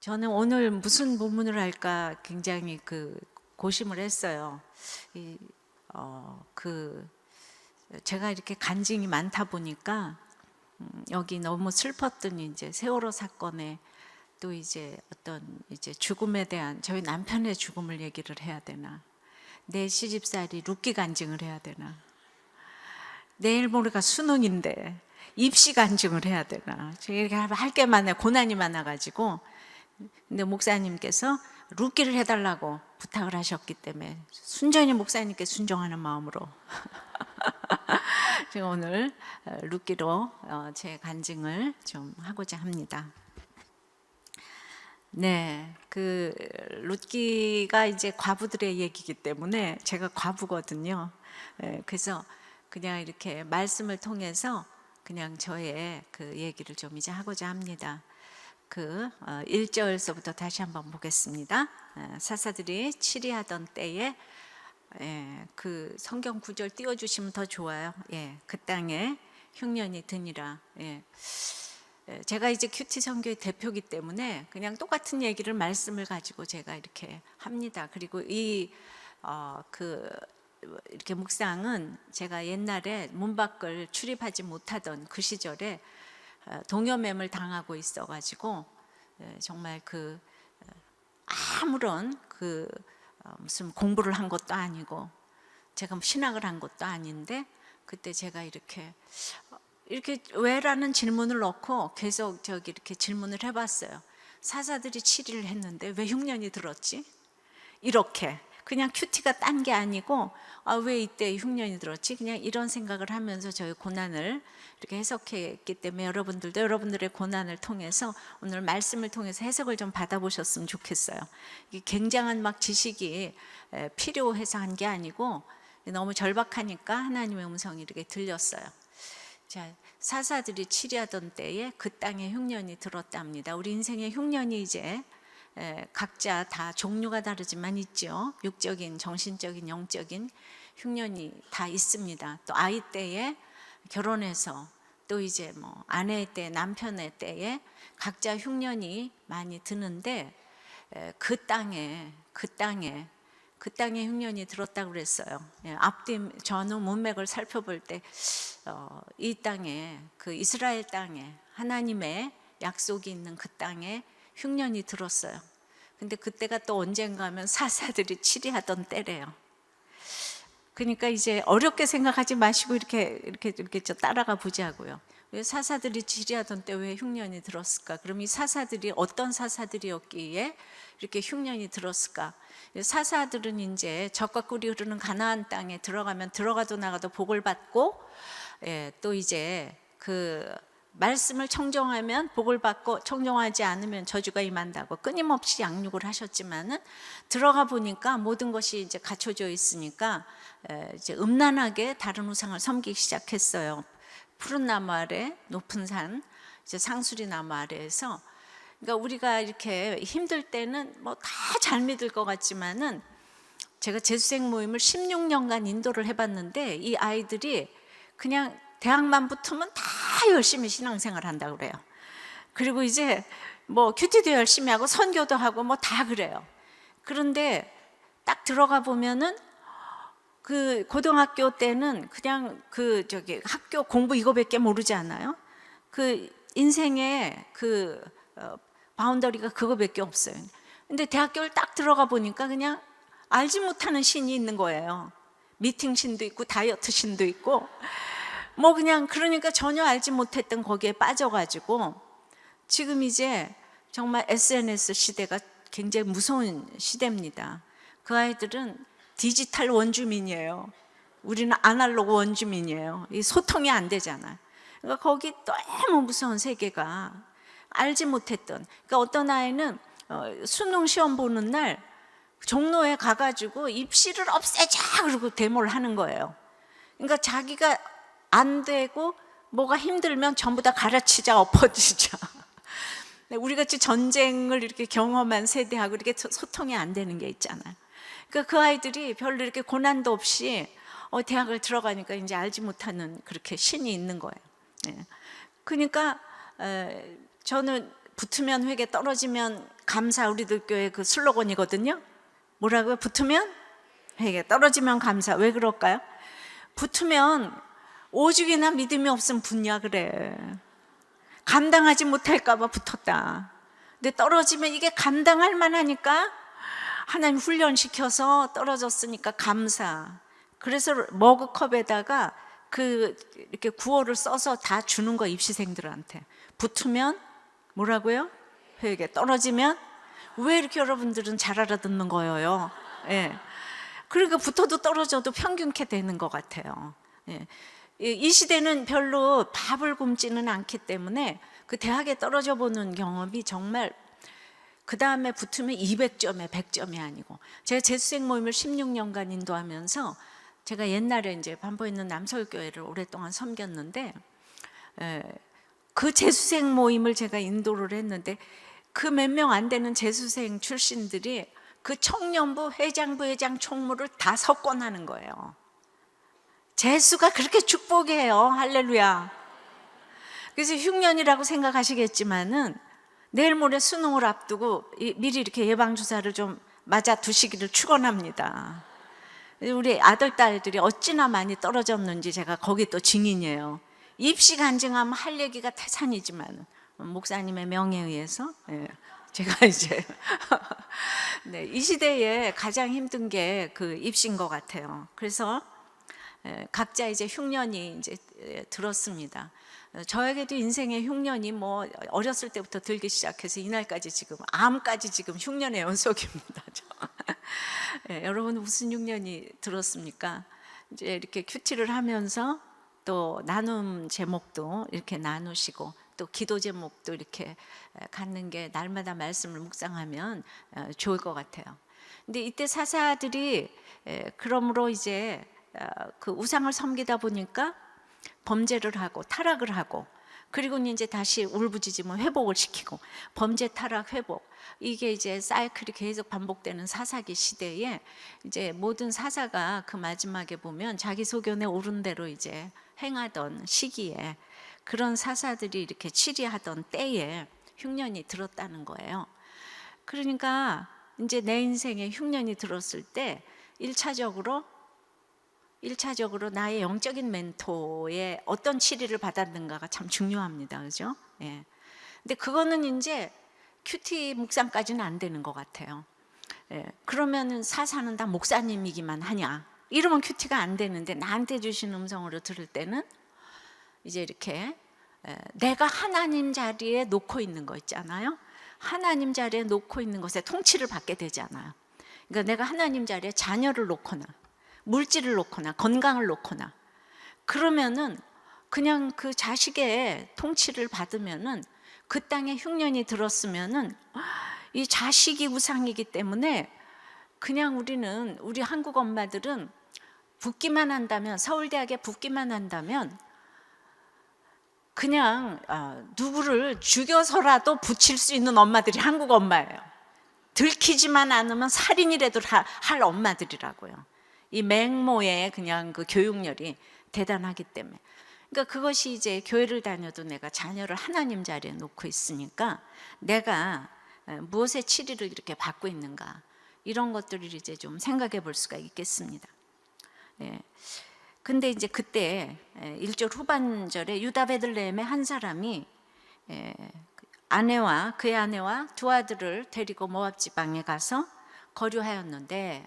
저는 오늘 무슨 본문을 할까 굉장히 고심을 했어요. 제가 이렇게 간증이 많다 보니까 여기 너무 슬펐던 이제 세월호 사건에 또 이제 어떤 이제 죽음에 대한 저희 남편의 죽음을 얘기를 해야 되나, 내 시집살이 룻기 간증을 해야 되나, 내일 모레가 수능인데 입시 간증을 해야 되나, 제가 이렇게 할 게 많아요. 고난이 많아가지고. 근데 목사님께서 룻기를 해달라고 부탁을 하셨기 때문에 순전히 목사님께 순종하는 마음으로 제가 오늘 룻기로 제 간증을 좀 하고자 합니다. 네, 룻기가 이제 과부들의 얘기이기 때문에 제가 과부거든요. 그래서 그냥 이렇게 말씀을 통해서 그냥 저의 얘기를 좀 이제 하고자 합니다. 1절서부터 다시 한번 보겠습니다. 사사들이 치리하던 때에, 성경 구절 띄워주시면 더 좋아요. 그 땅에 흉년이 드니라. 제가 이제 큐티 선교의 대표이기 때문에 그냥 똑같은 얘기를 말씀을 가지고 제가 이렇게 합니다. 그리고 이렇게 묵상은 제가 옛날에 문 밖을 출입하지 못하던 그 시절에 동여매물 당하고 있어가지고 정말 아무런 무슨 공부를 한 것도 아니고 제가 신학을 한 것도 아닌데 그때 제가 이렇게 왜라는 질문을 넣고 계속 이렇게 질문을 해봤어요. 사사들이 치리를 했는데 왜 흉년이 들었지? 이렇게 그냥 큐티가 딴 게 아니고 왜 이때 흉년이 들었지? 그냥 이런 생각을 하면서 저희 고난을 이렇게 해석했기 때문에 여러분들도 여러분들의 고난을 통해서 오늘 말씀을 통해서 해석을 좀 받아보셨으면 좋겠어요. 이게 굉장한 막 지식이 필요해서 한 게 아니고 너무 절박하니까 하나님의 음성이 이렇게 들렸어요. 자, 사사들이 치리하던 때에 그 땅에 흉년이 들었답니다. 우리 인생의 흉년이 이제 각자 다 종류가 다르지만 있죠. 육적인, 정신적인, 영적인 흉년이 다 있습니다. 또 아이 때에 결혼해서 또 이제 뭐 아내 때, 남편의 때에 각자 흉년이 많이 드는데 그 땅에 흉년이 들었다고 그랬어요. 앞뒤 전후 문맥을 살펴볼 때 이 땅에 이스라엘 땅에 하나님의 약속이 있는 그 땅에 흉년이 들었어요. 근데 그때가 또 언젠가 하면 사사들이 치리하던 때래요. 그러니까 이제 어렵게 생각하지 마시고 이렇게 따라가 보자고요. 왜 사사들이 치리하던 때 왜 흉년이 들었을까? 그럼 이 사사들이 어떤 사사들이었기에 이렇게 흉년이 들었을까? 사사들은 이제 젖과 꿀이 흐르는 가나안 땅에 들어가면 들어가도 나가도 복을 받고, 또 이제 말씀을 청종하면 복을 받고 청종하지 않으면 저주가 임한다고 끊임없이 양육을 하셨지만은 들어가 보니까 모든 것이 이제 갖춰져 있으니까 이제 음란하게 다른 우상을 섬기기 시작했어요. 푸른 나무 아래 높은 산, 이제 상수리 나무 아래에서. 그러니까 우리가 이렇게 힘들 때는 뭐 다 잘 믿을 것 같지만은 제가 재수생 모임을 16년간 인도를 해봤는데 이 아이들이 그냥 대학만 붙으면 다 열심히 신앙생활 한다고 그래요. 그리고 이제 뭐 큐티도 열심히 하고 선교도 하고 뭐 다 그래요. 그런데 딱 들어가 보면은 고등학교 때는 그냥 학교 공부 이거밖에 모르지 않아요? 인생의 바운더리가 그거밖에 없어요. 근데 대학교를 딱 들어가 보니까 그냥 알지 못하는 신이 있는 거예요. 미팅 신도 있고 다이어트 신도 있고 뭐 그냥 그러니까 전혀 알지 못했던 거기에 빠져가지고 지금 이제 정말 SNS 시대가 굉장히 무서운 시대입니다. 그 아이들은 디지털 원주민이에요. 우리는 아날로그 원주민이에요. 이 소통이 안 되잖아요. 그러니까 거기 너무 무서운 세계가 알지 못했던. 그러니까 어떤 아이는 수능 시험 보는 날 종로에 가가지고 입시를 없애자 그러고 데모를 하는 거예요. 그러니까 자기가 안 되고 뭐가 힘들면 전부 다 가르치자, 엎어지자. 우리같이 전쟁을 이렇게 경험한 세대하고 이렇게 소통이 안 되는 게 있잖아요. 그러니까 그 아이들이 별로 이렇게 고난도 없이 대학을 들어가니까 이제 알지 못하는 그렇게 신이 있는 거예요. 그러니까 저는 붙으면 회개, 떨어지면 감사, 우리들 교회 그 슬로건이거든요. 뭐라고요? 붙으면 회개, 떨어지면 감사. 왜 그럴까요? 붙으면 오죽이나 믿음이 없으면 붙냐 그래. 감당하지 못할까 봐 붙었다. 근데 떨어지면 이게 감당할 만하니까 하나님 훈련시켜서 떨어졌으니까 감사. 그래서 머그컵에다가 그 이렇게 구호를 써서 다 주는 거, 입시생들한테. 붙으면 뭐라고요? 회개. 떨어지면. 왜 이렇게 여러분들은 잘 알아듣는 거예요? 예. 그러니까 붙어도 떨어져도 평균케 되는 것 같아요. 예. 이 시대는 별로 밥을 굶지는 않기 때문에 그 대학에 떨어져 보는 경험이 정말, 그 다음에 붙으면 200점에 100점이 아니고. 제가 재수생 모임을 16년간 인도하면서 제가 옛날에 이제 반포에 있는 남서울교회를 오랫동안 섬겼는데, 그 재수생 모임을 제가 인도를 했는데 그 몇 명 안 되는 재수생 출신들이 그 청년부, 회장부, 회장 총무를 다 석권하는 거예요. 재수가 그렇게 축복이에요. 할렐루야. 그래서 흉년이라고 생각하시겠지만은 내일 모레 수능을 앞두고 미리 이렇게 예방주사를 좀 맞아 두시기를 축원합니다. 우리 아들, 딸들이 어찌나 많이 떨어졌는지 제가 거기 또 증인이에요. 입시 간증하면 할 얘기가 태산이지만 목사님의 명예에 의해서 제가 이제 네, 이 시대에 가장 힘든 게 그 입시인 것 같아요. 그래서 각자 이제 흉년이 이제 들었습니다. 저에게도 인생의 흉년이 뭐 어렸을 때부터 들기 시작해서 이날까지 지금 암까지 지금 흉년의 연속입니다. 여러분 무슨 흉년이 들었습니까? 이제 이렇게 큐티를 하면서 또 나눔 제목도 이렇게 나누시고 또 기도 제목도 이렇게 갖는 게 날마다 말씀을 묵상하면 좋을 것 같아요. 근데 이때 사사들이 그러므로 이제 그 우상을 섬기다 보니까 범죄를 하고 타락을 하고, 그리고 이제 다시 울부짖으면 회복을 시키고, 범죄, 타락, 회복, 이게 이제 사이클이 계속 반복되는 사사기 시대에 이제 모든 사사가 그 마지막에 보면 자기 소견에 오른 대로 이제 행하던 시기에 그런 사사들이 이렇게 치리하던 때에 흉년이 들었다는 거예요. 그러니까 이제 내 인생에 흉년이 들었을 때 1차적으로 나의 영적인 멘토의 어떤 치리를 받았는가가 참 중요합니다. 그죠? 예. 근데 그거는 이제 큐티 묵상까지는 안 되는 것 같아요. 예. 그러면은 사사는 다 목사님이기만 하냐? 이러면 큐티가 안 되는데, 나한테 주신 음성으로 들을 때는 이제 이렇게 내가 하나님 자리에 놓고 있는 거 있잖아요. 하나님 자리에 놓고 있는 것에 통치를 받게 되잖아요. 그러니까 내가 하나님 자리에 자녀를 놓거나 물질을 놓거나 건강을 놓거나 그러면은 그냥 그 자식의 통치를 받으면은 그 땅에 흉년이 들었으면은 이 자식이 우상이기 때문에 그냥 우리 한국 엄마들은 붙기만 한다면, 서울대학에 붙기만 한다면 그냥 누구를 죽여서라도 붙일 수 있는 엄마들이 한국 엄마예요. 들키지만 않으면 살인이라도 할 엄마들이라고요. 이 맹모의 그냥 그 교육열이 대단하기 때문에. 그러니까 그것이 이제 교회를 다녀도 내가 자녀를 하나님 자리에 놓고 있으니까 내가 무엇의 치리를 이렇게 받고 있는가, 이런 것들을 이제 좀 생각해 볼 수가 있겠습니다. 근데 이제 그때 1절 후반절에 유다 베들레헴의 한 사람이 그의 아내와 두 아들을 데리고 모압 지방에 가서 거류하였는데,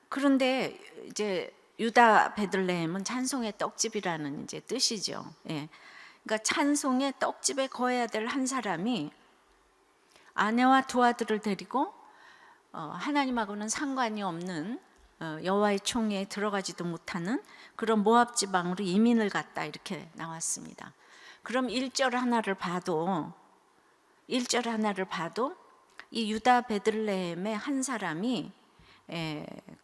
그런데 이제 유다 베들레헴은 찬송의 떡집이라는 이제 뜻이죠. 그러니까 찬송의 떡집에 거해야 될 한 사람이 아내와 두 아들을 데리고 하나님하고는 상관이 없는 여호와의 총회에 들어가지도 못하는 그런 모압 지방으로 이민을 갔다, 이렇게 나왔습니다. 그럼 1절 하나를 봐도 이 유다 베들레헴의 한 사람이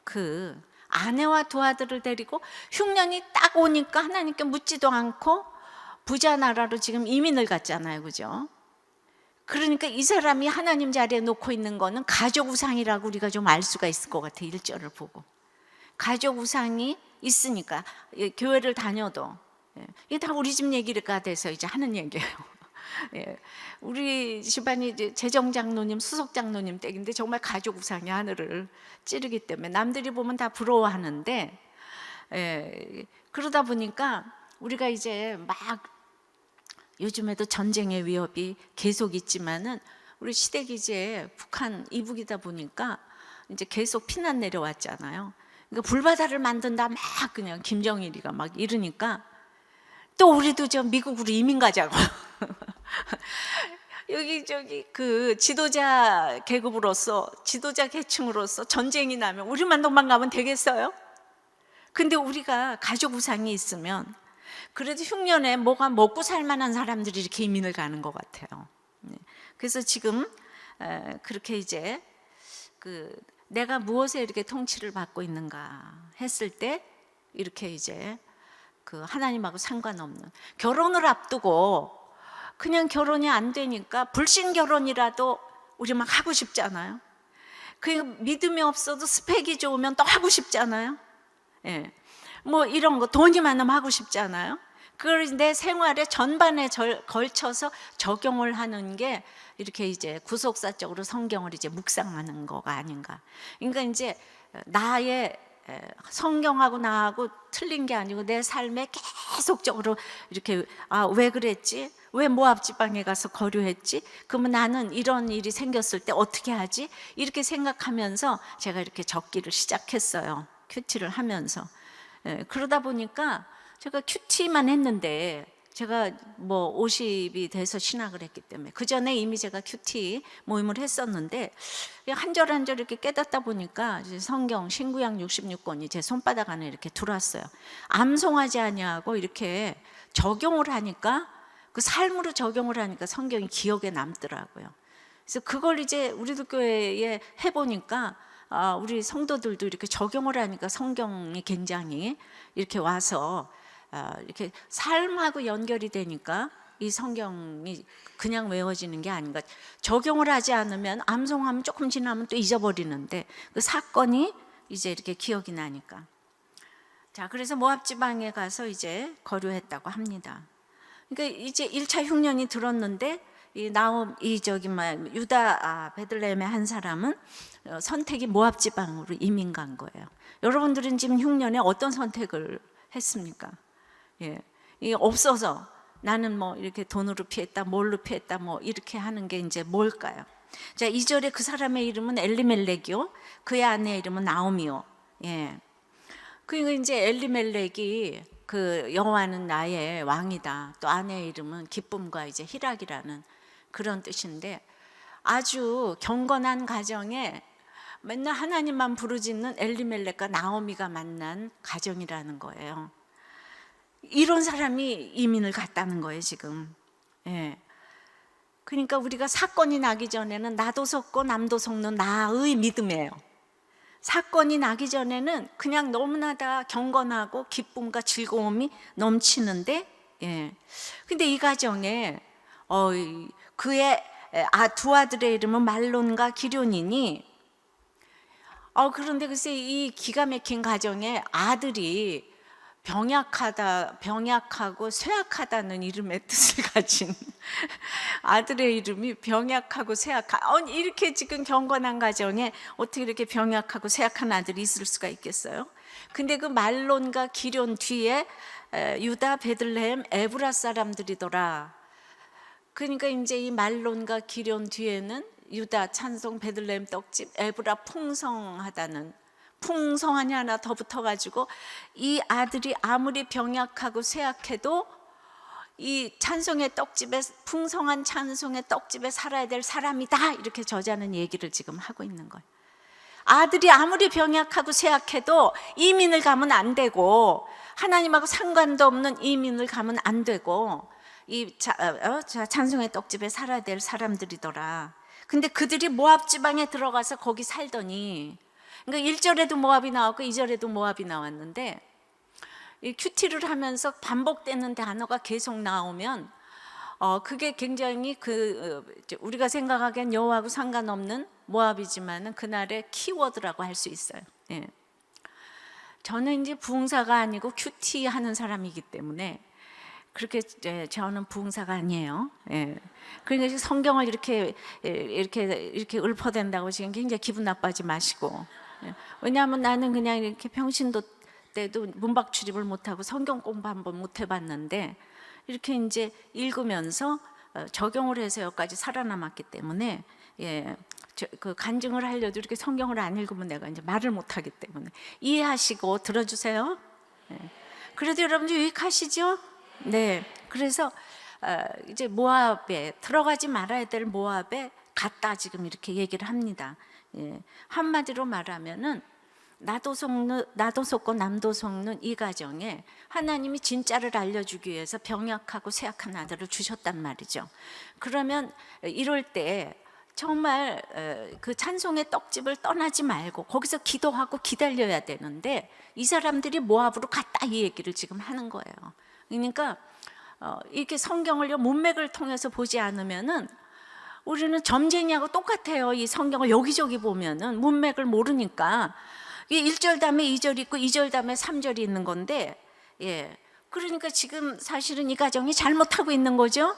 그 아내와 두 아들을 데리고 흉년이 딱 오니까 하나님께 묻지도 않고 부자 나라로 지금 이민을 갔잖아요. 그죠? 그러니까 이 사람이 하나님 자리에 놓고 있는 거는 가족 우상이라고 우리가 좀 알 수가 있을 것 같아요. 1절을 보고. 가족 우상이 있으니까 교회를 다녀도 이게 다 우리 집 얘기가 돼서 이제 하는 얘기예요. 예, 우리 집안이 이제 재정장로님, 수석장로님 댁인데 정말 가족 우상이 하늘을 찌르기 때문에 남들이 보면 다 부러워하는데, 예, 그러다 보니까 우리가 이제 막 요즘에도 전쟁의 위협이 계속 있지만은 우리 시댁이 이제 북한 이북이다 보니까 이제 계속 피난 내려왔잖아요. 그러니까 불바다를 만든다 막 그냥 김정일이가 막 이러니까 또 우리도 저 미국으로 이민 가자고. 여기 저기 그 지도자 계급으로서, 지도자 계층으로서 전쟁이 나면 우리만 도망가면 되겠어요? 근데 우리가 가족 우상이 있으면 그래도 흉년에 뭐가 먹고 살 만한 사람들이 이렇게 이민을 가는 것 같아요. 그래서 지금 그렇게 이제 그 내가 무엇에 이렇게 통치를 받고 있는가 했을 때 이렇게 이제 그 하나님하고 상관없는 결혼을 앞두고 그냥 결혼이 안 되니까 불신 결혼이라도 우리 막 하고 싶잖아요. 그 믿음이 없어도 스펙이 좋으면 또 하고 싶잖아요. 예. 뭐 이런 거 돈이 많으면 하고 싶잖아요. 그걸 내 생활의 전반에 걸쳐서 적용을 하는 게 이렇게 이제 구속사적으로 성경을 이제 묵상하는 거가 아닌가. 그러니까 이제 나의 성경하고 나하고 틀린 게 아니고 내 삶에 계속적으로 이렇게 왜 그랬지? 왜 모압 지방에 가서 거류했지? 그러면 나는 이런 일이 생겼을 때 어떻게 하지? 이렇게 생각하면서 제가 이렇게 적기를 시작했어요. 큐티를 하면서. 그러다 보니까 제가 큐티만 했는데 제가 뭐 50이 돼서 신학을 했기 때문에 그 전에 이미 제가 큐티 모임을 했었는데 한 절 한 절 이렇게 깨닫다 보니까 이제 성경 신구약 66권이 제 손바닥 안에 이렇게 들어왔어요. 암송하지 아니하고 이렇게 적용을 하니까 그 삶으로 적용을 하니까 성경이 기억에 남더라고요. 그래서 그걸 이제 우리도 교회에 해보니까 우리 성도들도 이렇게 적용을 하니까 성경이 굉장히 이렇게 와서 이렇게 삶하고 연결이 되니까 이 성경이 그냥 외워지는 게 아닌가. 적용을 하지 않으면 암송하면 조금 지나면 또 잊어버리는데 그 사건이 이제 이렇게 기억이 나니까. 자, 그래서 모압 지방에 가서 이제 거류했다고 합니다. 그러니까 이제 1차 흉년이 들었는데 유다 베들레헴의 한 사람은 선택이 모압 지방으로 이민 간 거예요. 여러분들은 지금 흉년에 어떤 선택을 했습니까? 예, 이게 없어서 나는 뭐 이렇게 돈으로 피했다, 뭘로 피했다, 뭐 이렇게 하는 게 이제 뭘까요? 자, 2절에 그 사람의 이름은 엘리멜렉이요, 그의 아내의 이름은 나오미요. 예, 그러니까 이제 엘리멜렉이 그 여호와는 나의 왕이다. 또 아내의 이름은 기쁨과 이제 희락이라는 그런 뜻인데 아주 경건한 가정에 맨날 하나님만 부르짖는 엘리멜렉과 나오미가 만난 가정이라는 거예요. 이런 사람이 이민을 갔다는 거예요 지금. 예. 그러니까 우리가 사건이 나기 전에는 나도 속고 남도 속는 나의 믿음이에요. 사건이 나기 전에는 그냥 너무나 다 경건하고 기쁨과 즐거움이 넘치는데, 예. 근데 이 가정에 그의 두 아들의 이름은 말론과 기럯이니, 그런데 글쎄 이 기가 막힌 가정에 아들이 병약하고 쇠약하다는 이름의 뜻을 가진 아들의 이름이 병약하고 이렇게 지금 경건한 가정에 어떻게 이렇게 병약하고 쇠약한 아들이 있을 수가 있겠어요? 근데 그 말론과 기럯 뒤에 유다 베들레헴 에브라 사람들이더라. 그러니까 이제 이 말론과 기럯 뒤에는 유다 찬송 베들레헴 떡집 에브라 풍성하니 하나 더 붙어가지고 이 아들이 아무리 병약하고 쇠약해도 이 찬송의 떡집에, 풍성한 찬송의 떡집에 살아야 될 사람이다, 이렇게 저자는 얘기를 지금 하고 있는 거예요. 아들이 아무리 병약하고 쇠약해도 이민을 가면 안 되고 하나님하고 상관도 없는 이민을 가면 안 되고 이 찬송의 떡집에 살아야 될 사람들이더라. 근데 그들이 모압 지방에 들어가서 거기 살더니, 그러니까 1절에도 모압이 나왔고 2절에도 모압이 나왔는데 이 큐티를 하면서 반복되는 단어가 계속 나오면 그게 굉장히 우리가 생각하기엔 여호와하고 상관없는 모압이지만은 그날의 키워드라고 할 수 있어요. 예. 저는 이제 부흥사가 아니고 큐티 하는 사람이기 때문에 그렇게 저는 부흥사가 아니에요. 예. 그러니까 성경을 이렇게 읊어댄다고 지금 굉장히 기분 나빠하지 마시고. 예. 왜냐하면 나는 그냥 이렇게 평신도 때도 문박 출입을 못하고 성경 공부 한번 못 해봤는데 이렇게 이제 읽으면서 적용을 해서 여기까지 살아남았기 때문에 그 간증을 하려도 이렇게 성경을 안 읽으면 내가 이제 말을 못하기 때문에 이해하시고 들어주세요. 예. 그래도 여러분들 유익하시죠? 네. 그래서 이제 모압에 들어가지 말아야 될 모압에 갔다 지금 이렇게 얘기를 합니다. 예. 한마디로 말하면은 나도 속고 남도 속는 이 가정에 하나님이 진짜를 알려주기 위해서 병약하고 쇠약한 아들을 주셨단 말이죠. 그러면 이럴 때 정말 그 찬송의 떡집을 떠나지 말고 거기서 기도하고 기다려야 되는데 이 사람들이 모압으로 갔다 이 얘기를 지금 하는 거예요. 그러니까 이렇게 성경을 문맥을 통해서 보지 않으면은 우리는 점쟁이하고 똑같아요. 이 성경을 여기저기 보면은 문맥을 모르니까 이게 1절 다음에 2절 있고 2절 다음에 3절이 있는 건데, 그러니까 지금 사실은 이 가정이 잘못하고 있는 거죠.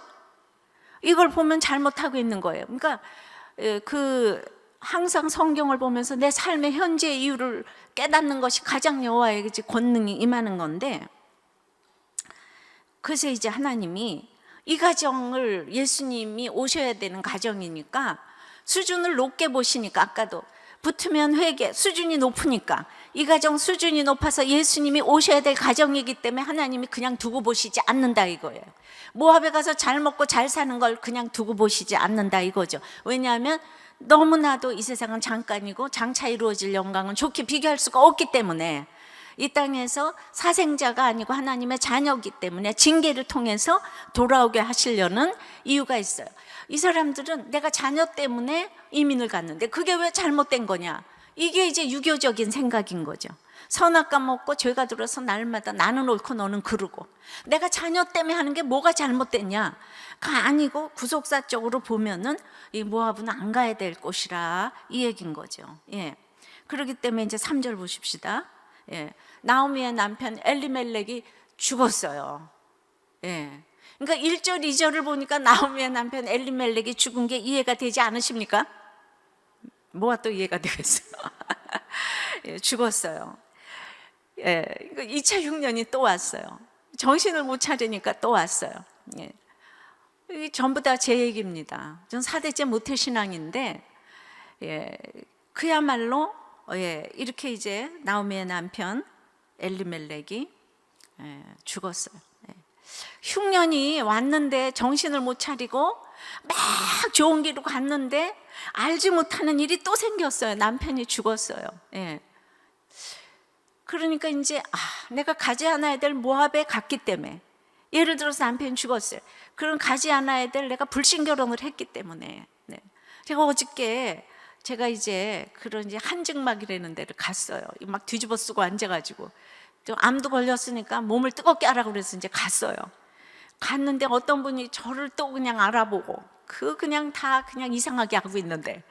이걸 보면 잘못하고 있는 거예요. 그러니까 항상 성경을 보면서 내 삶의 현재의 이유를 깨닫는 것이 가장 여호와의 권능이 임하는 건데, 그래서 이제 하나님이 이 가정을 예수님이 오셔야 되는 가정이니까 수준을 높게 보시니까, 아까도 붙으면 회개 수준이 높으니까 이 가정 수준이 높아서 예수님이 오셔야 될 가정이기 때문에 하나님이 그냥 두고 보시지 않는다 이거예요. 모압에 가서 잘 먹고 잘 사는 걸 그냥 두고 보시지 않는다 이거죠. 왜냐하면 너무나도 이 세상은 잠깐이고 장차 이루어질 영광은 좋게 비교할 수가 없기 때문에 이 땅에서 사생자가 아니고 하나님의 자녀이기 때문에 징계를 통해서 돌아오게 하시려는 이유가 있어요. 이 사람들은 내가 자녀 때문에 이민을 갔는데 그게 왜 잘못된 거냐, 이게 이제 유교적인 생각인 거죠. 선악과 먹고 죄가 들어서 날마다 나는 옳고 너는 그르고, 내가 자녀 때문에 하는 게 뭐가 잘못됐냐가 아니고 구속사적으로 보면은 이 모압은 안 가야 될 곳이라 이 얘기인 거죠. 그렇기 때문에 이제 3절 보십시다. 나오미의 남편 엘리멜렉이 죽었어요. 그러니까 1절 2절을 보니까 나오미의 남편 엘리멜렉이 죽은 게 이해가 되지 않으십니까? 뭐가 또 이해가 되겠어요? 죽었어요. 2차 흉년이 또 왔어요. 정신을 못 차리니까 또 왔어요. 이게 전부 다 제 얘기입니다. 전 4대째 모태신앙인데 그야말로 이렇게 이제 나오미의 남편 엘리멜렉이 죽었어요. 흉년이 왔는데 정신을 못 차리고 막 좋은 길로 갔는데 알지 못하는 일이 또 생겼어요. 남편이 죽었어요. 그러니까 이제 내가 가지 않아야 될 모압에 갔기 때문에, 예를 들어서 남편이 죽었어요. 그럼 가지 않아야 될 내가 불신결혼을 했기 때문에. 제가 어저께 제가 이제 그런 이제 한증막이라는 데를 갔어요. 막 뒤집어 쓰고 앉아가지고 또 암도 걸렸으니까 몸을 뜨겁게 하라고 그래서 이제 갔어요. 갔는데 어떤 분이 저를 또 그냥 알아보고 그냥 다 그냥 이상하게 하고 있는데,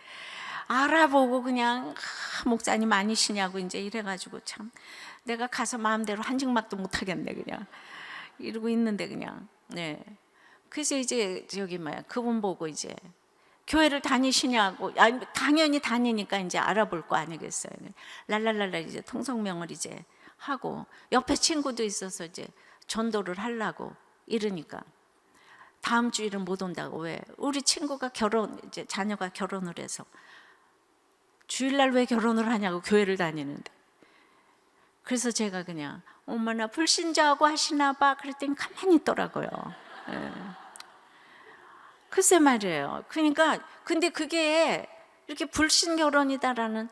알아보고 그냥 목사님 아니시냐고 이제 이래가지고 참 내가 가서 마음대로 한증막도 못 하겠네 그냥 이러고 있는데 그냥. 그래서 이제 그분 보고 이제 교회를 다니시냐고, 당연히 다니니까 이제 알아볼 거 아니겠어요. 랄랄랄라 이제 통성명을 이제 하고, 옆에 친구도 있어서 이제 전도를 하려고 이러니까 다음 주일은 못 온다고. 왜? 우리 친구가 이제 자녀가 결혼을 해서 주일날 왜 결혼을 하냐고 교회를 다니는데. 그래서 제가 그냥 엄마나 불신자하고 하시나 봐 그랬더니 가만히 있더라고요. 글쎄 말이에요. 그러니까 근데 그게 이렇게 불신 결혼이다라는,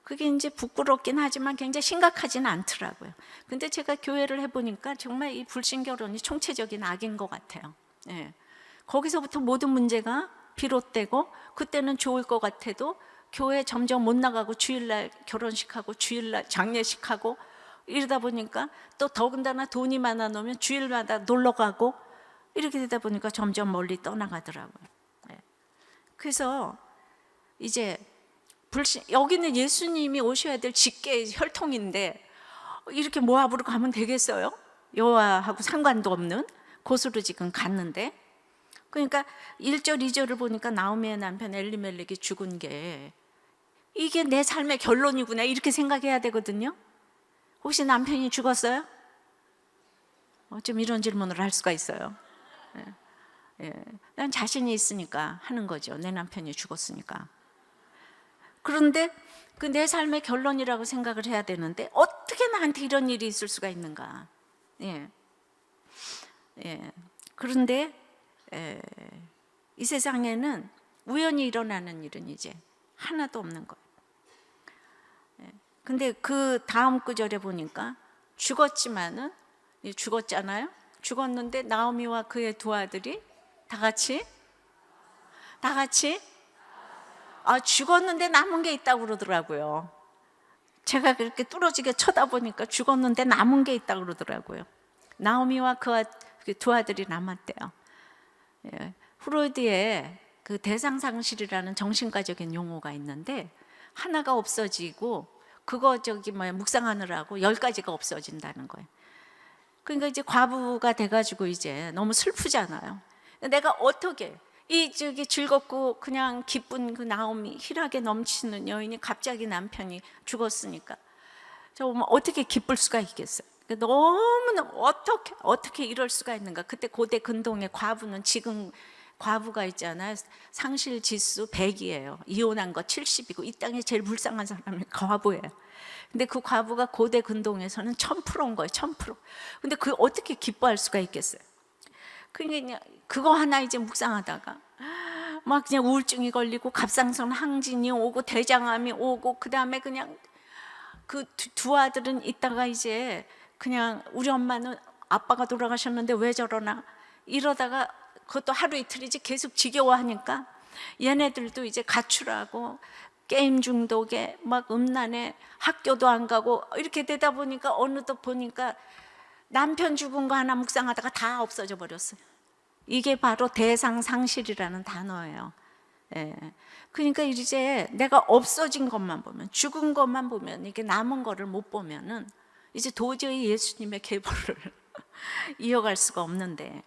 그게 이제 부끄럽긴 하지만 굉장히 심각하지는 않더라고요. 근데 제가 교회를 해보니까 정말 이 불신 결혼이 총체적인 악인 것 같아요. 거기서부터 모든 문제가 비롯되고, 그때는 좋을 것 같아도 교회 점점 못 나가고 주일날 결혼식하고 주일날 장례식하고 이러다 보니까 또 더군다나 돈이 많아 놓으면 주일마다 놀러 가고 이렇게 되다 보니까 점점 멀리 떠나가더라고요. 그래서 이제 여기는 예수님이 오셔야 될 직계의 혈통인데 이렇게 모압으로 가면 되겠어요? 여호와하고 상관도 없는 곳으로 지금 갔는데, 그러니까 1절 2절을 보니까 나오미의 남편 엘리멜렉이 죽은 게 이게 내 삶의 결론이구나 이렇게 생각해야 되거든요. 혹시 남편이 죽었어요? 좀 이런 질문을 할 수가 있어요. 난 자신이 있으니까 하는 거죠. 내 남편이 죽었으니까. 그런데 그 내 삶의 결론이라고 생각을 해야 되는데 어떻게 나한테 이런 일이 있을 수가 있는가. 그런데 이 세상에는 우연히 일어나는 일은 이제 하나도 없는 거예요. 근데 그 다음 구절에 보니까 죽었지만은, 죽었잖아요. 죽었는데 나오미와 그의 두 아들이 다 같이 죽었는데 남은 게 있다고 그러더라고요. 제가 그렇게 뚫어지게 쳐다보니까 죽었는데 남은 게 있다고 그러더라고요. 나오미와 그 두 아들이 남았대요. 프로이드의 그 대상상실이라는 정신과적인 용어가 있는데, 하나가 없어지고 그거 묵상하느라고 10가지가 없어진다는 거예요. 그러니까 이제 과부가 돼가지고 이제 너무 슬프잖아요. 내가 어떻게 즐겁고 그냥 기쁜 그 나오미, 희락에 넘치는 여인이 갑자기 남편이 죽었으니까 어떻게 기쁠 수가 있겠어요? 너무나 어떻게 이럴 수가 있는가. 그때 고대 근동의 과부는, 지금 과부가 있잖아요, 상실 지수 100이에요. 이혼한 거 70이고 이 땅에 제일 불쌍한 사람이 과부예요. 근데 그 과부가 고대 근동에서는 1000%인 거예요. 1000%. 근데 그 어떻게 기뻐할 수가 있겠어요? 그러니까 그거 하나 이제 묵상하다가 막 그냥 우울증이 걸리고 갑상선 항진이 오고 대장암이 오고, 그 다음에 그냥 그 두 아들은 있다가 이제 그냥 우리 엄마는 아빠가 돌아가셨는데 왜 저러나 이러다가, 그것도 하루 이틀이지 계속 지겨워하니까 얘네들도 이제 가출하고 게임 중독에 막 음란에 학교도 안 가고 이렇게 되다 보니까 어느덧 보니까 남편 죽은 거 하나 묵상하다가 다 없어져 버렸어요. 이게 바로 대상상실이라는 단어예요. 그러니까 이제 내가 없어진 것만 보면, 죽은 것만 보면, 이게 남은 거를 못 보면은 이제 도저히 예수님의 계보를 이어갈 수가 없는데,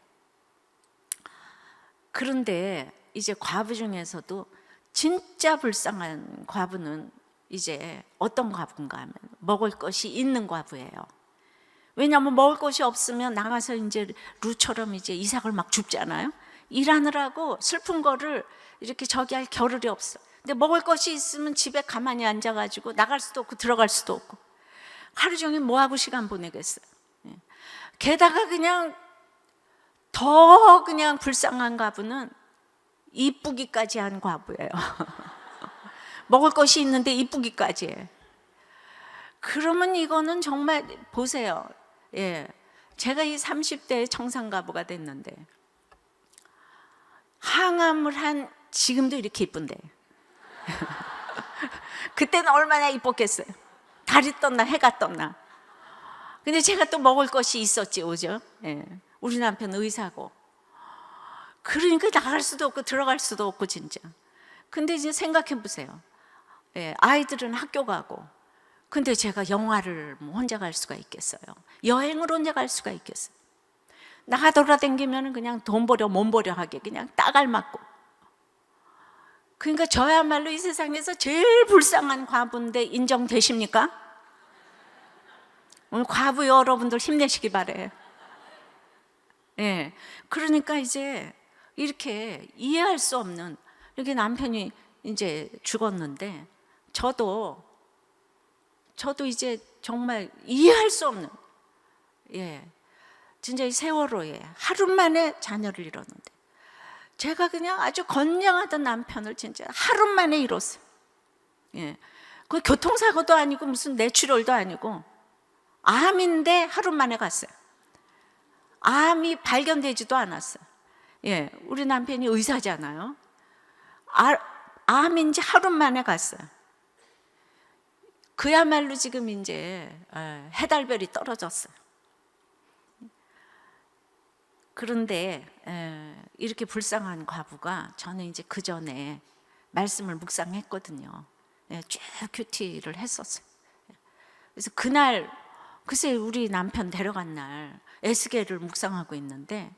그런데 이제 과부 중에서도 진짜 불쌍한 과부는 이제 어떤 과부인가 하면 먹을 것이 있는 과부예요. 왜냐하면 먹을 것이 없으면 나가서 이제 루처럼 이제 이삭을 막 줍잖아요. 일하느라고 슬픈 거를 이렇게 저기 할 겨를이 없어. 근데 먹을 것이 있으면 집에 가만히 앉아가지고 나갈 수도 없고 들어갈 수도 없고 하루 종일 뭐하고 시간 보내겠어요. 게다가 그냥 더 그냥 불쌍한 과부는 이쁘기까지 한 과부예요. 먹을 것이 있는데 이쁘기까지 해. 그러면 이거는 정말 보세요. 제가 이 30대에 청산가부가 됐는데 항암을 한 지금도 이렇게 이쁜데 그때는 얼마나 이뻤겠어요. 달이 떴나 해가 떴나. 근데 제가 또 먹을 것이 있었지, 오죠. 우리 남편 의사고, 그러니까 나갈 수도 없고 들어갈 수도 없고 진짜. 근데 이제 생각해 보세요. 아이들은 학교 가고, 근데 제가 영화를 혼자 갈 수가 있겠어요? 여행을 혼자 갈 수가 있겠어요? 나가 돌아다니면 그냥 돈 버려 몸 버려 하게 그냥 따갈 맞고. 그러니까 저야말로 이 세상에서 제일 불쌍한 과부인데 인정되십니까? 오늘 과부 여러분들 힘내시기 바래요. 그러니까 이제 이렇게 이해할 수 없는, 이렇게 남편이 이제 죽었는데 저도 이제 정말 이해할 수 없는, 진짜 이 세월호에 하루 만에 자녀를 잃었는데, 제가 그냥 아주 건강하던 남편을 진짜 하루 만에 잃었어요. 그 교통사고도 아니고 무슨 뇌출혈도 아니고 암인데 하루 만에 갔어요. 암이 발견되지도 않았어요. 우리 남편이 의사잖아요. 암인지 하루 만에 갔어요. 그야말로 지금 이제 해달별이 떨어졌어요. 그런데 이렇게 불쌍한 과부가, 저는 이제 그 전에 말씀을 묵상했거든요. 쭉 큐티를 했었어요. 그래서 그날, 글쎄 우리 남편 데려간 날 에스겔을 묵상하고 있는데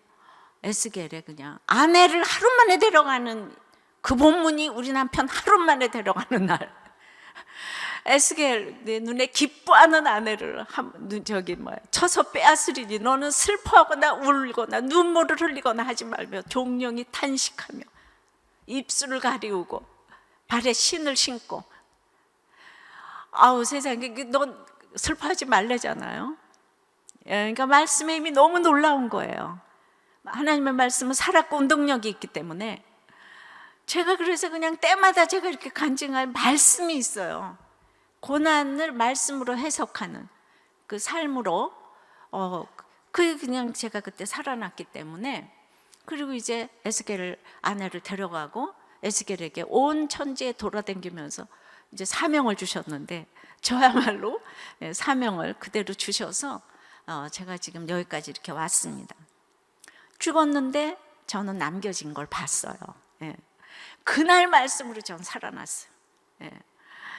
에스겔에 그냥 아내를 하루 만에 데려가는 그 본문이 우리 남편 하루 만에 데려가는 날. 에스겔 내 눈에 기뻐하는 아내를 쳐서 빼앗으리니 너는 슬퍼하거나 울거나 눈물을 흘리거나 하지 말며 종령이 탄식하며 입술을 가리우고 발에 신을 신고. 아우 세상에, 넌 슬퍼하지 말래잖아요. 그러니까 말씀의 힘이 너무 놀라운 거예요. 하나님의 말씀은 살았고 운동력이 있기 때문에 제가 그래서 그냥 때마다 제가 이렇게 간증할 말씀이 있어요. 고난을 말씀으로 해석하는 그 삶으로 그냥 제가 그때 살아났기 때문에. 그리고 이제 에스겔을 아내를 데려가고 에스겔에게 온 천지에 돌아다니면서 이제 사명을 주셨는데 저야말로 사명을 그대로 주셔서 제가 지금 여기까지 이렇게 왔습니다. 죽었는데 저는 남겨진 걸 봤어요. 그날 말씀으로 전 살아났어요.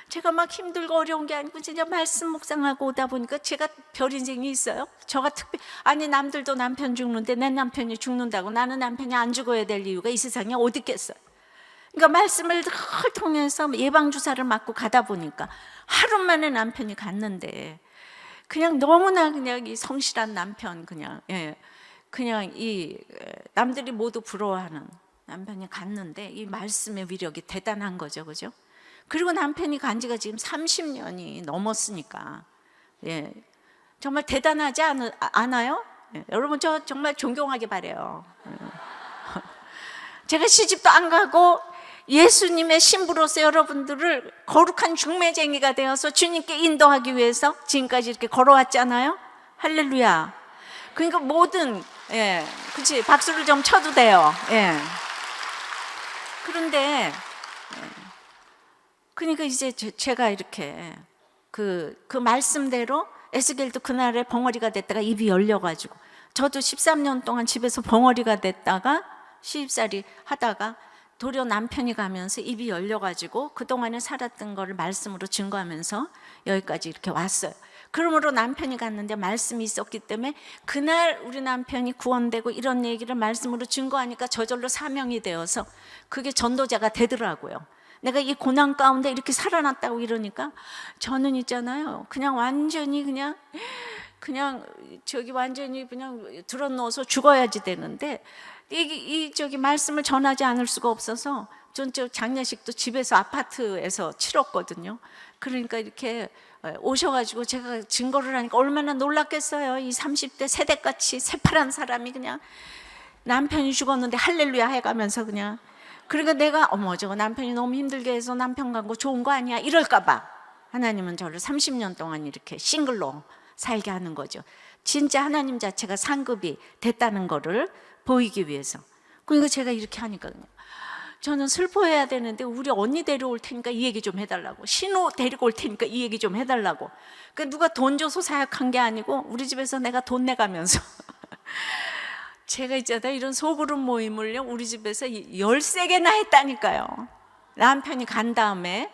제가 막 힘들고 어려운 게 아니고 진짜 말씀 묵상하고 오다 보니까 제가 별 인생이 있어요? 저가 아니 남들도 남편 죽는데 내 남편이 죽는다고 나는 남편이 안 죽어야 될 이유가 이 세상에 어디 있겠어요? 그러니까 말씀을 통해서 예방주사를 맞고 가다 보니까 하루 만에 남편이 갔는데 그냥 너무나 그냥 이 성실한 남편 그냥 이 남들이 모두 부러워하는 남편이 갔는데 이 말씀의 위력이 대단한 거죠, 그죠? 그리고 남편이 간 지가 지금 30년이 넘었으니까 정말 대단하지 않아요? 여러분 저 정말 존경하게 바래요. 제가 시집도 안 가고 예수님의 신부로서 여러분들을 거룩한 중매쟁이가 되어서 주님께 인도하기 위해서 지금까지 이렇게 걸어왔잖아요. 할렐루야. 그러니까 모든 그치, 박수를 좀 쳐도 돼요. 그런데 그러니까 이제 제가 이렇게 그 말씀대로 에스겔도 그날에 벙어리가 됐다가 입이 열려가지고 저도 13년 동안 집에서 벙어리가 됐다가 시집살이 하다가 도리어 남편이 가면서 입이 열려가지고 그동안에 살았던 거를 말씀으로 증거하면서 여기까지 이렇게 왔어요. 그러므로 남편이 갔는데 말씀이 있었기 때문에 그날 우리 남편이 구원되고 이런 얘기를 말씀으로 증거하니까 저절로 사명이 되어서 그게 전도자가 되더라고요. 내가 이 고난 가운데 이렇게 살아났다고 이러니까 저는 있잖아요, 그냥 완전히 그냥 저기 완전히 그냥 들어누워서 죽어야지 되는데 저기 말씀을 전하지 않을 수가 없어서 전 저 장례식도 집에서 아파트에서 치렀거든요. 그러니까 이렇게 오셔가지고 제가 증거를 하니까 얼마나 놀랐겠어요. 이 30대 새댁같이 새파란 사람이 그냥 남편이 죽었는데 할렐루야 해가면서 그냥. 그러니까 내가 어머 저거 남편이 너무 힘들게 해서 남편 간 거 좋은 거 아니야 이럴까봐 하나님은 저를 30년 동안 이렇게 싱글로 살게 하는 거죠. 진짜 하나님 자체가 상급이 됐다는 거를 보이기 위해서. 그러니까 제가 이렇게 하니까 저는 슬퍼해야 되는데 우리 언니 데려올 테니까 이 얘기 좀 해달라고, 신호 데리고 올 테니까 이 얘기 좀 해달라고. 그러니까 누가 돈 줘서 사역한 게 아니고 우리 집에서 내가 돈 내가면서 제가 있잖아요, 이런 소그룹 모임을요 우리 집에서 13개나 했다니까요. 남편이 간 다음에.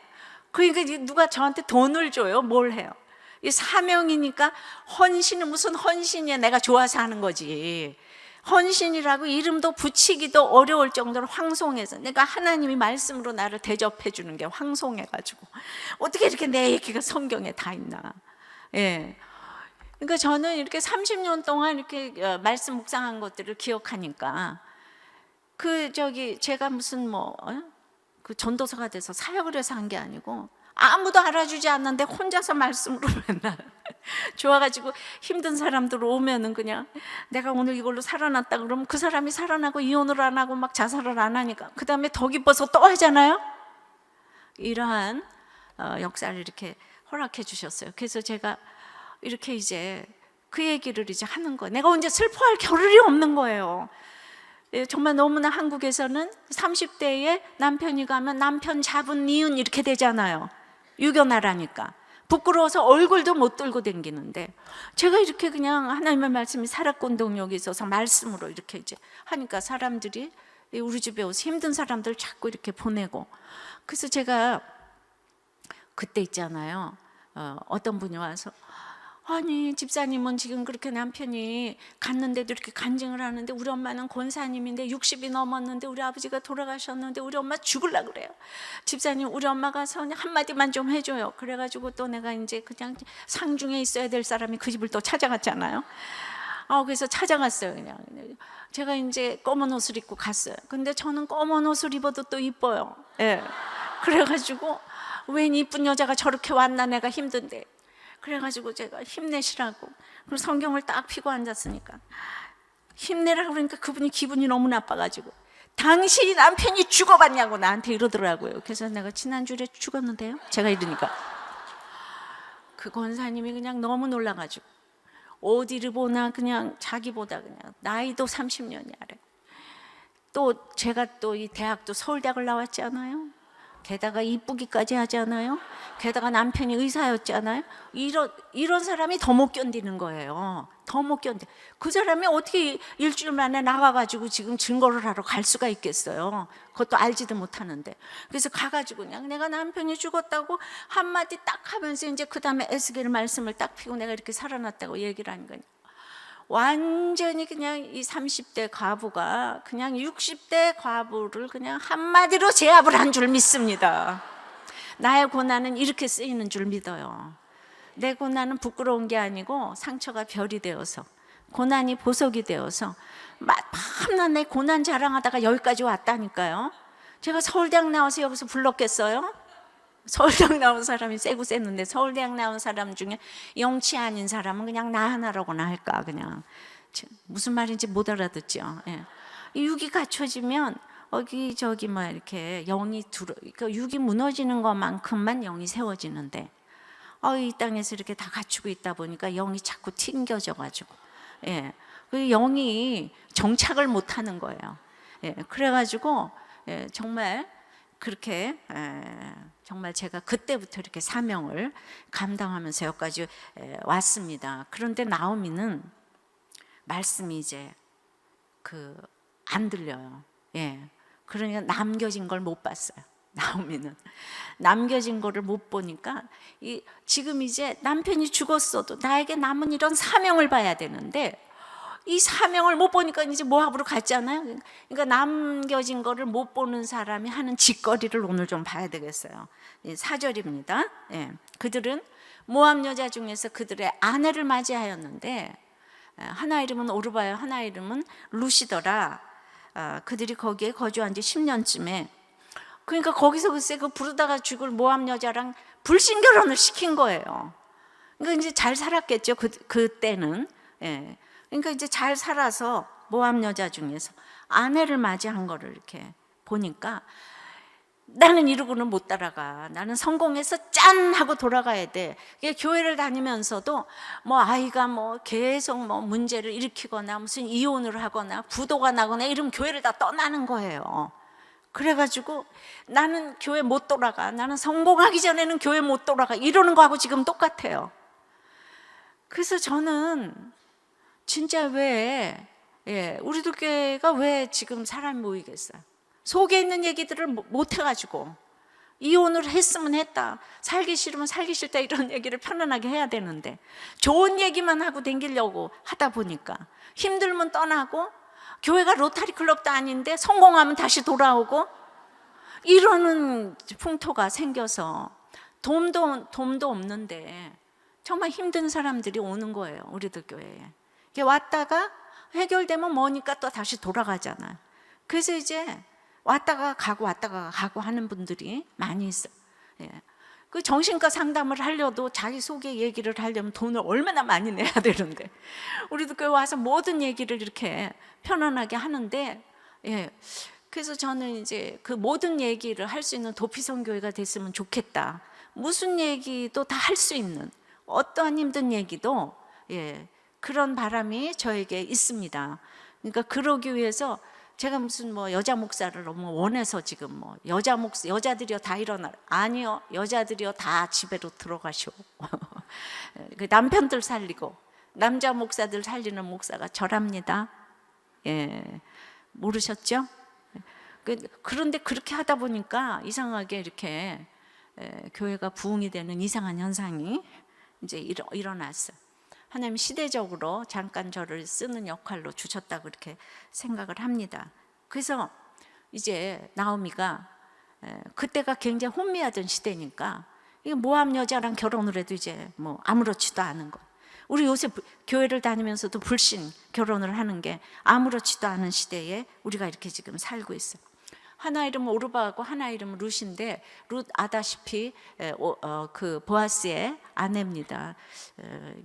그러니까 누가 저한테 돈을 줘요? 뭘 해요? 이 사명이니까. 헌신은 무슨 헌신이야, 내가 좋아서 하는 거지. 헌신이라고 이름도 붙이기도 어려울 정도로 황송해서 내가 하나님이 말씀으로 나를 대접해 주는 게 황송해가지고 어떻게 이렇게 내 얘기가 성경에 다 있나. 그러니까 저는 이렇게 30년 동안 이렇게 말씀 묵상한 것들을 기억하니까 제가 무슨 그 전도사가 돼서 사역을 해서 한 게 아니고 아무도 알아주지 않는데 혼자서 말씀으로 맨날 좋아가지고 힘든 사람들 오면은 그냥 내가 오늘 이걸로 살아났다 그러면 그 사람이 살아나고 이혼을 안 하고 막 자살을 안 하니까 그 다음에 더 기뻐서 또 하잖아요. 이러한 역사를 이렇게 허락해 주셨어요. 그래서 제가 이렇게 이제 그 얘기를 이제 하는 거예요. 내가 언제 슬퍼할 겨를이 없는 거예요. 정말 너무나 한국에서는 30대에 남편이 가면 남편 잡은 니은 이렇게 되잖아요. 유교나라니까 부끄러워서 얼굴도 못 들고 다니는데 제가 이렇게 그냥 하나님의 말씀이 살았고 운동력이 있어서 말씀으로 이렇게 이제 하니까 사람들이 우리 집에 오서 힘든 사람들 자꾸 이렇게 보내고. 그래서 제가 그때 있잖아요, 어떤 분이 와서 아니 집사님은 지금 그렇게 남편이 갔는데도 이렇게 간증을 하는데, 우리 엄마는 권사님인데 60이 넘었는데 우리 아버지가 돌아가셨는데 우리 엄마 죽을라 그래요. 집사님 우리 엄마 가서 한마디만 좀 해줘요. 그래가지고 또 내가 이제 그냥 상중에 있어야 될 사람이 그 집을 또 찾아갔잖아요. 그래서 찾아갔어요. 그냥 제가 이제 검은 옷을 입고 갔어요. 근데 저는 검은 옷을 입어도 또 이뻐요. 예. 그래가지고 웬 이쁜 여자가 저렇게 왔나, 내가 힘든데. 그래가지고 제가 힘내시라고, 그리고 성경을 딱 펴고 앉았으니까 힘내라고 그러니까 그분이 기분이 너무 나빠가지고 당신이 남편이 죽어봤냐고 나한테 이러더라고요. 그래서 내가 지난주에 죽었는데요, 제가 이러니까 그 권사님이 그냥 너무 놀라가지고 어디를 보나 그냥 자기보다 그냥 나이도 30년이 아래. 또 제가 또 이 대학도 서울대학을 나왔잖아요. 게다가 이쁘기까지 하잖아요. 게다가 남편이 의사였잖아요. 이런 사람이 더 못 견디는 거예요. 더 못 견뎌. 그 사람이 어떻게 일주일 만에 나가가지고 지금 증거를 하러 갈 수가 있겠어요. 그것도 알지도 못하는데. 그래서 가가지고 그냥 내가 남편이 죽었다고 한마디 딱 하면서 이제 그 다음에 에스겔 말씀을 딱 피고 내가 이렇게 살아났다고 얘기를 하는 거예요. 완전히 그냥 이 30대 과부가 그냥 60대 과부를 그냥 한마디로 제압을 한 줄 믿습니다. 나의 고난은 이렇게 쓰이는 줄 믿어요. 내 고난은 부끄러운 게 아니고 상처가 별이 되어서, 고난이 보석이 되어서 밤낮 내 고난 자랑하다가 여기까지 왔다니까요. 제가 서울대학 나와서 여기서 불렀겠어요? 서울대학 나온 사람이 세고 셌는데, 서울대학 나온 사람 중에 영치 아닌 사람은 그냥 나 하나라고나 할까. 그냥 무슨 말인지 못 알아듣죠. 예. 육이 갖춰지면 저기 뭐 이렇게 영이 그러니까 육이 무너지는 것만큼만 영이 세워지는데, 이 땅에서 이렇게 다 갖추고 있다 보니까 영이 자꾸 튕겨져 가지고, 예, 그 영이 정착을 못 하는 거예요. 예, 그래가지고 정말 그렇게 정말 제가 그때부터 이렇게 사명을 감당하면서 여기까지 왔습니다. 그런데 나오미는 말씀이 이제 안 들려요. 예, 그러니까 남겨진 걸 못 봤어요. 나오미는 남겨진 거를 못 보니까 지금 이제 남편이 죽었어도 나에게 남은 이런 사명을 봐야 되는데, 이 사명을 못 보니까 이제 모압으로 갔잖아요. 그러니까 남겨진 거를 못 보는 사람이 하는 짓거리를 오늘 좀 봐야 되겠어요. 4절입니다. 예. 그들은 모압 여자 중에서 그들의 아내를 맞이하였는데, 하나 이름은 오르바요, 하나 이름은 루시더라. 그들이 거기에 거주한 지 10년쯤에, 그러니까 거기서 글쎄 그 부르다가 죽을 모압 여자랑 불신 결혼을 시킨 거예요. 그러니까 이제 잘 살았겠죠. 그때는. 예. 그러니까 이제 잘 살아서 모압 여자 중에서 아내를 맞이한 거를 이렇게 보니까, 나는 이러고는 못 따라가. 나는 성공해서 짠 하고 돌아가야 돼. 교회를 다니면서도 뭐 아이가 뭐 계속 뭐 문제를 일으키거나 무슨 이혼을 하거나 부도가 나거나 이러면 교회를 다 떠나는 거예요. 그래가지고 나는 교회 못 돌아가. 나는 성공하기 전에는 교회 못 돌아가. 이러는 거하고 지금 똑같아요. 그래서 저는 진짜 우리도 교회가 왜 지금 사람이 모이겠어요? 속에 있는 얘기들을 못 해가지고, 이혼을 했으면 했다, 살기 싫으면 살기 싫다, 이런 얘기를 편안하게 해야 되는데 좋은 얘기만 하고 댕기려고 하다 보니까 힘들면 떠나고, 교회가 로타리 클럽도 아닌데 성공하면 다시 돌아오고, 이러는 풍토가 생겨서 돈도 없는데 정말 힘든 사람들이 오는 거예요. 우리들 교회에 왔다가 해결되면 뭐니까 또 다시 돌아가잖아요. 그래서 이제 왔다가 가고 하는 분들이 많이 있어요. 예. 그 정신과 상담을 하려도 자기 속의 얘기를 하려면 돈을 얼마나 많이 내야 되는데, 우리도 교회 와서 모든 얘기를 이렇게 편안하게 하는데, 예. 그래서 저는 이제 그 모든 얘기를 할 수 있는 도피성 교회가 됐으면 좋겠다. 무슨 얘기도 다 할 수 있는, 어떠한 힘든 얘기도, 예, 그런 바람이 저에게 있습니다. 그러니까 그러기 위해서 제가 무슨 뭐 여자 목사를 너무 원해서 지금 뭐 여자들이여 다 일어나라. 아니요, 여자들이여 다 집에로 들어가시오. 그 남편들 살리고 남자 목사들 살리는 목사가 저랍니다. 예, 모르셨죠? 그런데 그렇게 하다 보니까 이상하게 이렇게 교회가 부흥이 되는 이상한 현상이 이제 일어났어요. 하나님 시대적으로 잠깐 저를 쓰는 역할로 주셨다고 이렇게 생각을 합니다. 그래서 이제 나오미가 그때가 굉장히 혼미하던 시대니까 이게 모함 여자랑 결혼을 해도 이제 뭐 아무렇지도 않은 거. 우리 요새 교회를 다니면서도 불신 결혼을 하는 게 아무렇지도 않은 시대에 우리가 이렇게 지금 살고 있어요. 하나 이름은 오르바하고 하나 이름은 룻인데, 룻 아다시피 그 보아스의 아내입니다.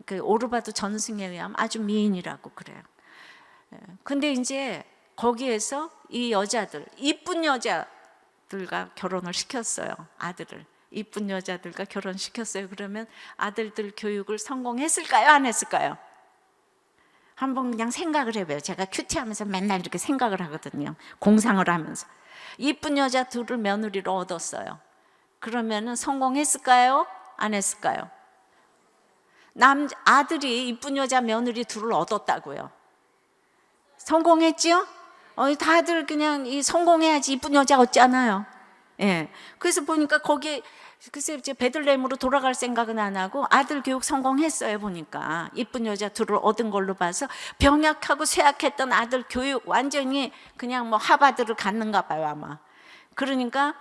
그 오르바도 전승에 의하면 아주 미인이라고 그래요. 근데 이제 거기에서 이 여자들, 이쁜 여자들과 결혼을 시켰어요. 아들을 이쁜 여자들과 결혼시켰어요. 그러면 아들들 교육을 성공했을까요? 안 했을까요? 한번 그냥 생각을 해봐요. 제가 큐티하면서 맨날 이렇게 생각을 하거든요. 공상을 하면서. 이쁜 여자 둘을 며느리로 얻었어요. 그러면은 성공했을까요? 안 했을까요? 아들이 이쁜 여자 며느리 둘을 얻었다고요. 성공했지요? 다들 그냥 성공해야지 이쁜 여자 얻잖아요. 예. 그래서 보니까 거기 글쎄 이제 베들레헴으로 돌아갈 생각은 안 하고 아들 교육 성공했어요. 보니까 이쁜 여자 둘을 얻은 걸로 봐서 병약하고 쇠약했던 아들 교육 완전히 그냥 뭐 하버드를 갔는가 봐요 아마. 그러니까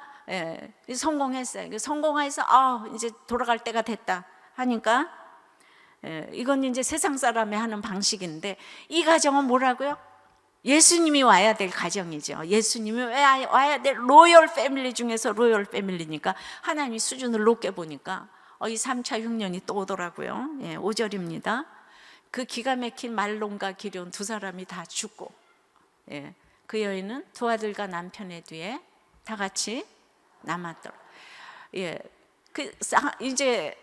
성공했어요. 성공해서 이제 돌아갈 때가 됐다 하니까 이건 이제 세상 사람이 하는 방식인데, 이 가정은 뭐라고요? 예수님이 와야 될 가정이죠. 예수님이 와야 될 로열 패밀리 중에서 로열 패밀리니까 하나님이 수준을 높게 보니까 이 3차 흉년이 또 오더라고요. 5절입니다. 그 기가 막힌 말론과 기럨 두 사람이 다 죽고, 그 여인은 두 아들과 남편의 뒤에 다 같이 남았더라. 이제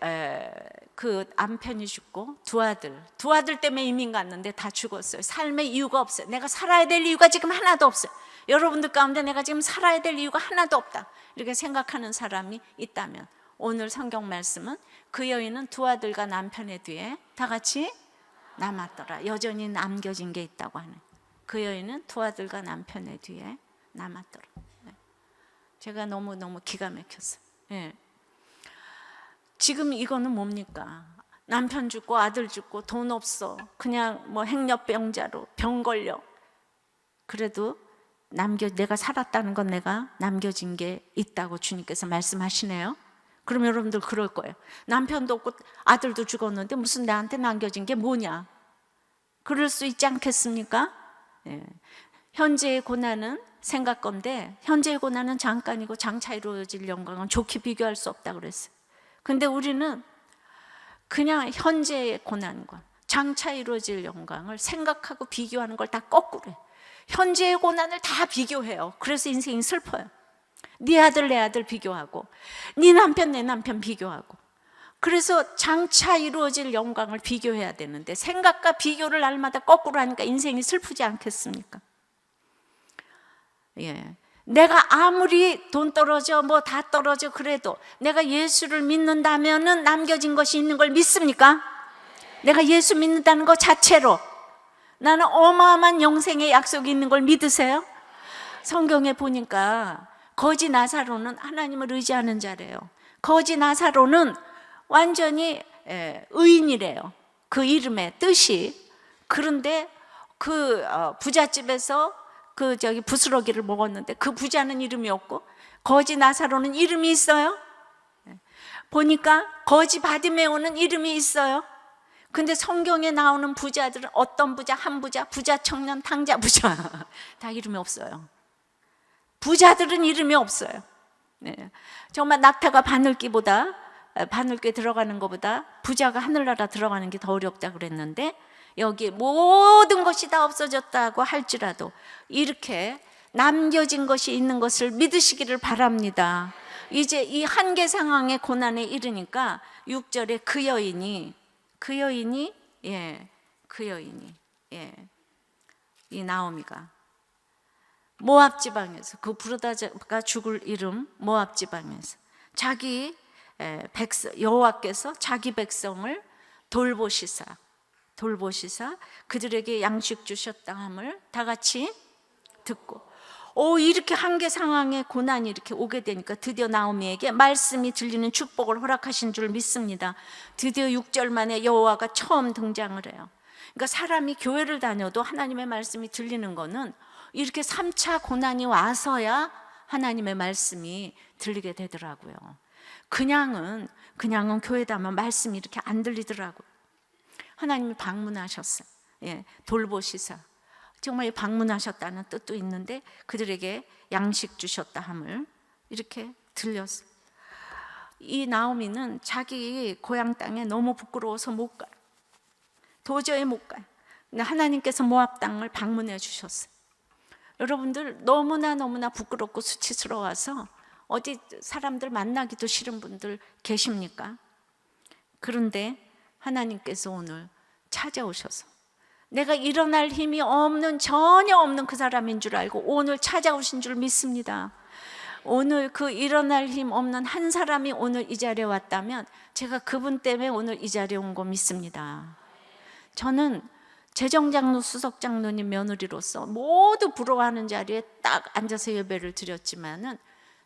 그 남편이 죽고 두 아들 때문에 이민 갔는데 다 죽었어요. 삶의 이유가 없어요. 내가 살아야 될 이유가 지금 하나도 없어요. 여러분들 가운데 내가 지금 살아야 될 이유가 하나도 없다 이렇게 생각하는 사람이 있다면, 오늘 성경 말씀은 그 여인은 두 아들과 남편의 뒤에 다 같이 남았더라. 여전히 남겨진 게 있다고 하는, 그 여인은 두 아들과 남편의 뒤에 남았더라. 제가 너무너무 기가 막혔어요. 지금 이거는 뭡니까? 남편 죽고 아들 죽고 돈 없어, 그냥 뭐 행렬병자로 병 걸려. 그래도 내가 살았다는 건 내가 남겨진 게 있다고 주님께서 말씀하시네요. 그럼 여러분들 그럴 거예요. 남편도 없고 아들도 죽었는데 무슨 나한테 남겨진 게 뭐냐? 그럴 수 있지 않겠습니까? 현재의 고난은 생각건데, 현재의 고난은 잠깐이고 장차 이루어질 영광은 좋게 비교할 수 없다고 그랬어요. 근데 우리는 그냥 현재의 고난과 장차 이루어질 영광을 생각하고 비교하는 걸 다 거꾸로 해요. 현재의 고난을 다 비교해요. 그래서 인생이 슬퍼요. 네 아들 내 아들 비교하고, 네 남편 내 남편 비교하고, 그래서 장차 이루어질 영광을 비교해야 되는데 생각과 비교를 날마다 거꾸로 하니까 인생이 슬프지 않겠습니까? 내가 아무리 돈 떨어져 뭐 다 떨어져 그래도 내가 예수를 믿는다면은 남겨진 것이 있는 걸 믿습니까? 내가 예수 믿는다는 것 자체로 나는 어마어마한 영생의 약속이 있는 걸 믿으세요? 성경에 보니까 거지 나사로는 하나님을 의지하는 자래요. 거지 나사로는 완전히 의인이래요. 그 이름의 뜻이. 그런데 그 부잣집에서 부스러기를 먹었는데 그 부자는 이름이 없고 거지 나사로는 이름이 있어요. 보니까 거지 바디메오는 이름이 있어요. 근데 성경에 나오는 부자들은 어떤 부자, 한 부자, 부자 청년, 탕자 부자 다 이름이 없어요. 부자들은 이름이 없어요. 정말 낙타가 바늘귀에 들어가는 것보다 부자가 하늘나라 들어가는 게 더 어렵다 그랬는데, 여기 모든 것이 다 없어졌다고 할지라도 이렇게 남겨진 것이 있는 것을 믿으시기를 바랍니다. 이제 이 한계 상황의 고난에 이르니까 6절에 그 여인이 이 나오미가 모압 지방에서, 그 부르다가 죽을 이름 모압 지방에서 자기 여호와께서 자기 백성을 돌보시사 그들에게 양식 주셨다 함을 다 같이 듣고 이렇게 한계 상황에 고난이 이렇게 오게 되니까 드디어 나오미에게 말씀이 들리는 축복을 허락하신 줄 믿습니다. 드디어 6절 만에 여호와가 처음 등장을 해요. 그러니까 사람이 교회를 다녀도 하나님의 말씀이 들리는 거는 이렇게 3차 고난이 와서야 하나님의 말씀이 들리게 되더라고요. 그냥은 교회 다면 말씀이 이렇게 안 들리더라고요. 하나님이 방문하셨어요. 돌보시사 정말 방문하셨다는 뜻도 있는데 그들에게 양식 주셨다 함을 이렇게 들렸어요. 이 나오미는 자기 고향 땅에 너무 부끄러워서 못 가요. 도저히 못 가요. 근데 하나님께서 모압 땅을 방문해 주셨어요. 여러분들 너무나 부끄럽고 수치스러워서 어디 사람들 만나기도 싫은 분들 계십니까? 그런데 하나님께서 오늘 찾아오셔서 내가 일어날 힘이 전혀 없는 그 사람인 줄 알고 오늘 찾아오신 줄 믿습니다. 오늘 그 일어날 힘 없는 한 사람이 오늘 이 자리에 왔다면 제가 그분 때문에 오늘 이 자리에 온 거 믿습니다. 저는 재정장로 수석장로님 며느리로서 모두 부러워하는 자리에 딱 앉아서 예배를 드렸지만은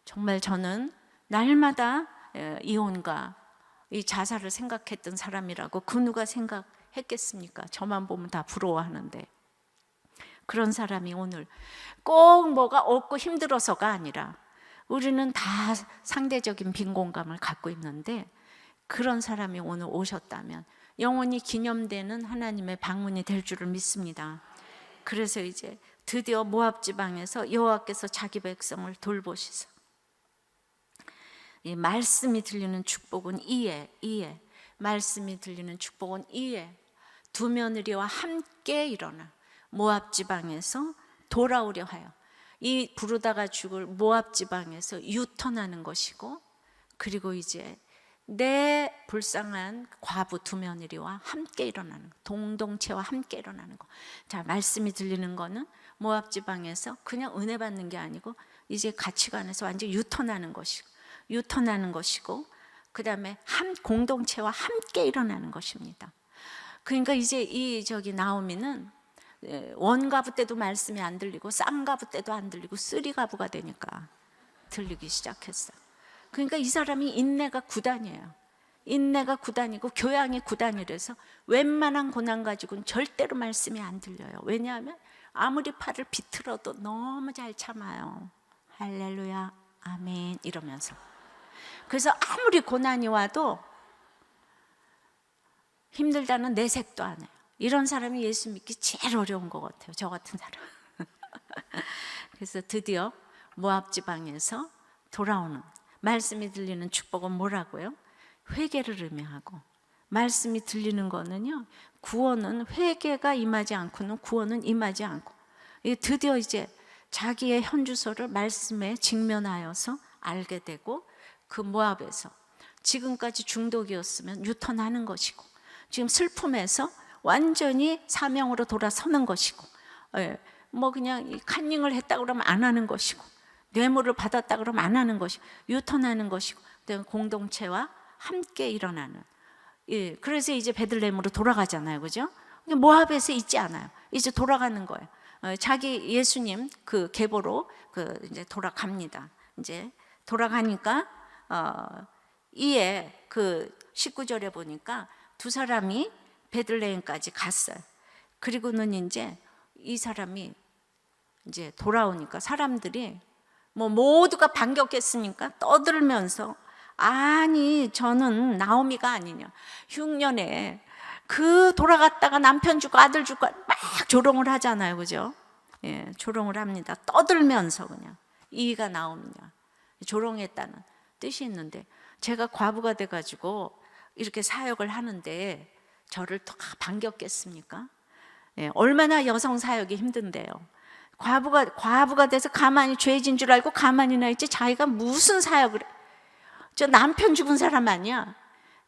정말 저는 날마다 이혼과 이 자살을 생각했던 사람이라고 그 누가 생각했겠습니까? 저만 보면 다 부러워하는데 그런 사람이 오늘 꼭 뭐가 없고 힘들어서가 아니라 우리는 다 상대적인 빈곤감을 갖고 있는데 그런 사람이 오늘 오셨다면 영원히 기념되는 하나님의 방문이 될 줄을 믿습니다. 그래서 이제 드디어 모압 지방에서 여호와께서 자기 백성을 돌보시사 이 말씀이 들리는 축복은 이에 말씀이 들리는 축복은 이에 두 며느리와 함께 일어나 모압 지방에서 돌아오려 하여 이 부르다가 죽을 모압 지방에서 유턴하는 것이고 그리고 이제 내 불쌍한 과부 두 며느리와 함께 일어나는 거, 동동체와 함께 일어나는 거. 자, 말씀이 들리는 거는 모압 지방에서 그냥 은혜 받는 게 아니고 이제 가치관에서 완전 유턴하는 것이고 그 다음에 한 공동체와 함께 일어나는 것입니다. 그러니까 이제 이 나오미는 원가부 때도 말씀이 안 들리고 쌍가부 때도 안 들리고 쓰리가부가 되니까 들리기 시작했어요. 그러니까 이 사람이 인내가 9단이에요. 인내가 9단이고 교양이 9단이라서 웬만한 고난 가지고는 절대로 말씀이 안 들려요. 왜냐하면 아무리 팔을 비틀어도 너무 잘 참아요. 할렐루야 아멘 이러면서. 그래서 아무리 고난이 와도 힘들다는 내색도 안 해요. 이런 사람이 예수 믿기 제일 어려운 것 같아요. 저 같은 사람. 그래서 드디어 모압 지방에서 돌아오는 말씀이 들리는 축복은 뭐라고요? 회개를 의미하고 말씀이 들리는 거는요 구원은 회개가 임하지 않고는 구원은 임하지 않고 드디어 이제 자기의 현주소를 말씀에 직면하여서 알게 되고 그 모압에서 지금까지 중독이었으면 유턴하는 것이고 지금 슬픔에서 완전히 사명으로 돌아서는 것이고 뭐 그냥 간닝을 했다 그러면 안 하는 것이고 뇌물을 받았다 그러면 안 하는 것이고 유턴하는 것이고 공동체와 함께 일어나는 그래서 이제 베들레헴으로 돌아가잖아요. 그죠? 모압에서 있지 않아요. 이제 돌아가는 거예요. 자기 예수님 그 계보로 이제 돌아갑니다. 이제 돌아가니까 이에 그 19절에 보니까 두 사람이 베들레헴까지 갔어요. 그리고는 이제 이 사람이 이제 돌아오니까 사람들이 뭐 모두가 반격했으니까 떠들면서 아니 저는 나오미가 아니냐 흉년에 그 돌아갔다가 남편 죽고 아들 죽고 막 조롱을 하잖아요. 그죠? 예, 조롱을 합니다. 떠들면서 그냥 이가 나오미냐 조롱했다는 뜻이 있는데 제가 과부가 돼가지고 이렇게 사역을 하는데 저를 더 반겼겠습니까? 예, 얼마나 여성 사역이 힘든데요. 과부가 돼서 가만히 죄진 줄 알고 가만히나 있지 자기가 무슨 사역을 해. 저 남편 죽은 사람 아니야.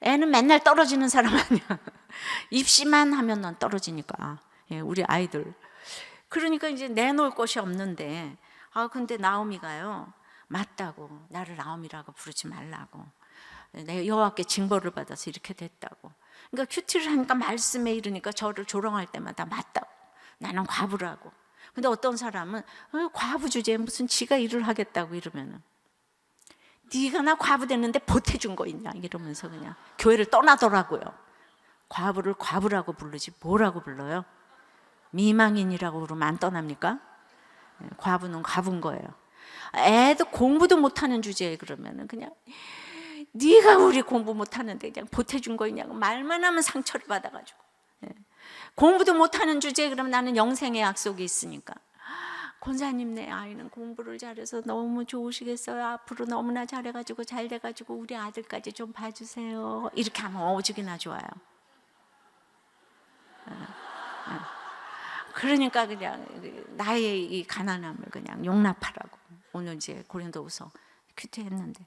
애는 맨날 떨어지는 사람 아니야. 입시만 하면 넌 떨어지니까. 예, 우리 아이들. 그러니까 이제 내놓을 곳이 없는데 근데 나오미가요 맞다고 나를 나오미라고 부르지 말라고 내가 여호와께 징벌을 받아서 이렇게 됐다고. 그러니까 큐티를 하니까 말씀에 이르니까 저를 조롱할 때마다 맞다고 나는 과부라고 근데 어떤 사람은 과부 주제에 무슨 지가 일을 하겠다고 이러면은, 네가 나 과부 됐는데 보태준 거 있냐 이러면서 그냥 교회를 떠나더라고요. 과부를 과부라고 부르지 뭐라고 불러요? 미망인이라고 그러면 안 떠납니까? 과부는 과부인 거예요. 애도 공부도 못하는 주제에 그러면은 그냥 네가 우리 공부 못하는데 그냥 보태준 거 있냐고 말만 하면 상처를 받아가지고, 공부도 못하는 주제에 그러면 나는 영생의 약속이 있으니까, 권사님 내 아이는 공부를 잘해서 너무 좋으시겠어요. 앞으로 너무나 잘해가지고 잘 돼가지고 우리 아들까지 좀 봐주세요. 이렇게 하면 오죽이나 좋아요. 그러니까 그냥 나의 이 가난함을 그냥 용납하라고 오늘 이제 고린도후서 큐티 했는데,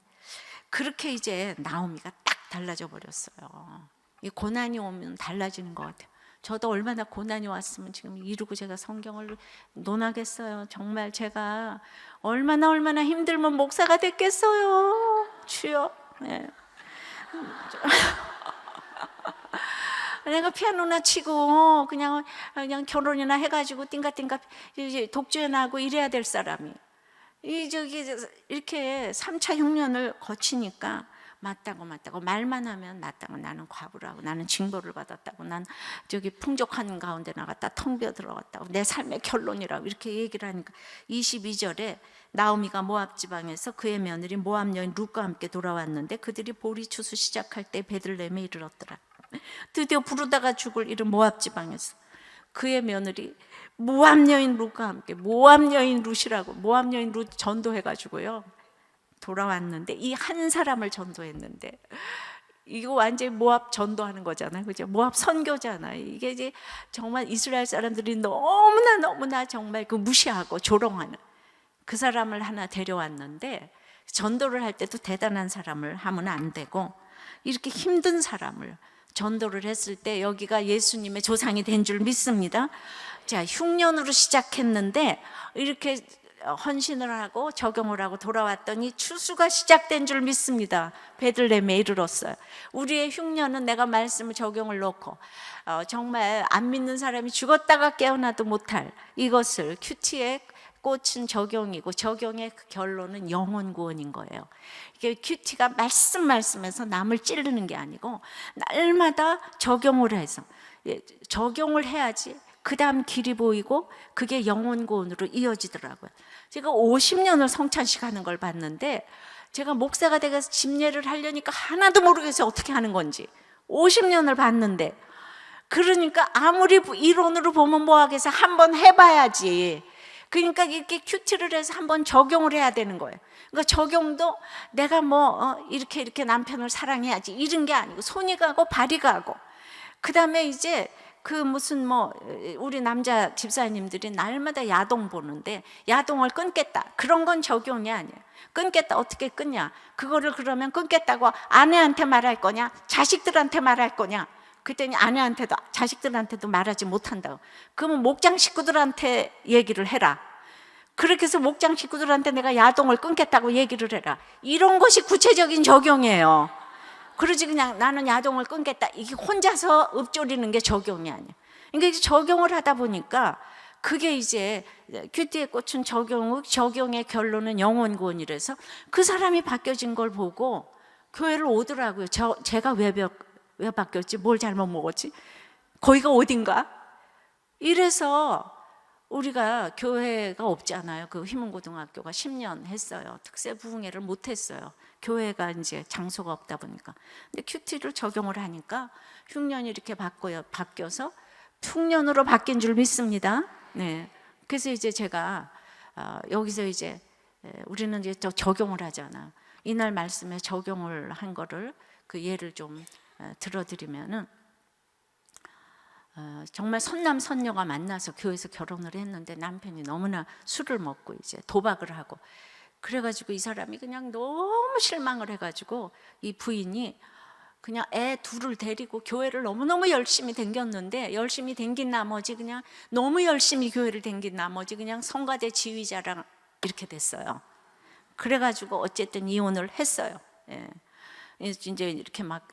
그렇게 이제 나오미가 딱 달라져 버렸어요. 이 고난이 오면 달라지는 것 같아요. 저도 얼마나 고난이 왔으면 지금 이러고 제가 성경을 논하겠어요. 정말 제가 얼마나 힘들면 목사가 됐겠어요. 주여. 네. 내가 피아노나 치고 그냥 결혼이나 해가지고 띵가띵가 독주해 나고 이래야 될 사람이 이렇게 3차 흉년을 거치니까 맞다고 말만 하면 맞다고, 나는 과부라고, 나는 징벌을 받았다고, 난 풍족한 가운데 나갔다 텅 비어 들어갔다고, 내 삶의 결론이라고 이렇게 얘기를 하니까 22절에 나오미가 모압 지방에서 그의 며느리 모압 여인 룻과 함께 돌아왔는데 그들이 보리 추수 시작할 때 베들레헴에 이르렀더라. 드디어 부르다가 죽을 이른 모압 지방에서 그의 며느리 모압 여인 룻과 함께, 모압 여인 룻이라고, 모압 여인 룻 전도해가지고요 돌아왔는데, 이 한 사람을 전도했는데, 이거 완전히 모압 전도하는 거잖아요, 그죠? 모압 선교잖아요. 이게 이제 정말 이스라엘 사람들이 너무나 정말 그 무시하고 조롱하는 그 사람을 하나 데려왔는데, 전도를 할 때도 대단한 사람을 하면 안 되고 이렇게 힘든 사람을 전도를 했을 때 여기가 예수님의 조상이 된 줄 믿습니다. 자, 흉년으로 시작했는데 이렇게 헌신을 하고 적용을 하고 돌아왔더니 추수가 시작된 줄 믿습니다. 베들레헴에 이르렀어요. 우리의 흉년은 내가 말씀을 적용을 놓고 정말 안 믿는 사람이 죽었다가 깨어나도 못할 이것을 큐티의 꽃은 적용이고, 적용의 결론은 영혼 구원인 거예요. 이게 큐티가 말씀에서 남을 찌르는 게 아니고 날마다 적용을 해서, 적용을 해야지 그 다음 길이 보이고 그게 영혼 구원으로 이어지더라고요. 제가 50년을 성찬식 하는 걸 봤는데, 제가 목사가 돼서 집례를 하려니까 하나도 모르겠어요, 어떻게 하는 건지. 50년을 봤는데, 그러니까 아무리 이론으로 보면 뭐하겠어, 한번 해봐야지. 그러니까 이렇게 큐티를 해서 한번 적용을 해야 되는 거예요. 그러니까 적용도 내가 이렇게 남편을 사랑해야지 이런 게 아니고, 손이 가고 발이 가고, 그 다음에 이제 우리 남자 집사님들이 날마다 야동 보는데, 야동을 끊겠다 그런 건 적용이 아니에요. 끊겠다 어떻게 끊냐, 그거를 그러면 끊겠다고 아내한테 말할 거냐, 자식들한테 말할 거냐, 그랬더니 아내한테도 자식들한테도 말하지 못한다고. 그러면 목장 식구들한테 얘기를 해라. 그렇게 해서 목장 식구들한테 내가 야동을 끊겠다고 얘기를 해라. 이런 것이 구체적인 적용이에요. 그러지 그냥 나는 야동을 끊겠다, 이게 혼자서 읊조리는 게 적용이 아니야. 그러니까 이제 적용을 하다 보니까 그게 이제 큐티의 꽃은 적용의 결론은 영혼 구원이라서 그 사람이 바뀌어진 걸 보고 교회를 오더라고요. 제가 왜 바뀌었지? 뭘 잘못 먹었지? 거기가 어딘가? 이래서 우리가 교회가 없잖아요. 그 휘문고등학교가 10년 했어요. 특세 부흥회를 못 했어요. 교회가 이제 장소가 없다 보니까. 근데 큐티를 적용을 하니까 흉년이 이렇게 바뀌어서 흉년으로 바뀐 줄 믿습니다. 네. 그래서 이제 제가 여기서 이제 우리는 이제 적용을 하잖아. 이날 말씀에 적용을 한 거를 그 예를 좀 들어드리면은, 정말 선남 선녀가 만나서 교회에서 결혼을 했는데 남편이 너무나 술을 먹고 이제 도박을 하고, 그래가지고 이 사람이 그냥 너무 실망을 해가지고 이 부인이 그냥 애 둘을 데리고 교회를 너무너무 열심히 댕겼는데, 열심히 댕긴 나머지 그냥 너무 열심히 교회를 댕긴 나머지 그냥 성가대 지휘자랑 이렇게 됐어요. 그래가지고 어쨌든 이혼을 했어요. 예. 이제 이렇게 막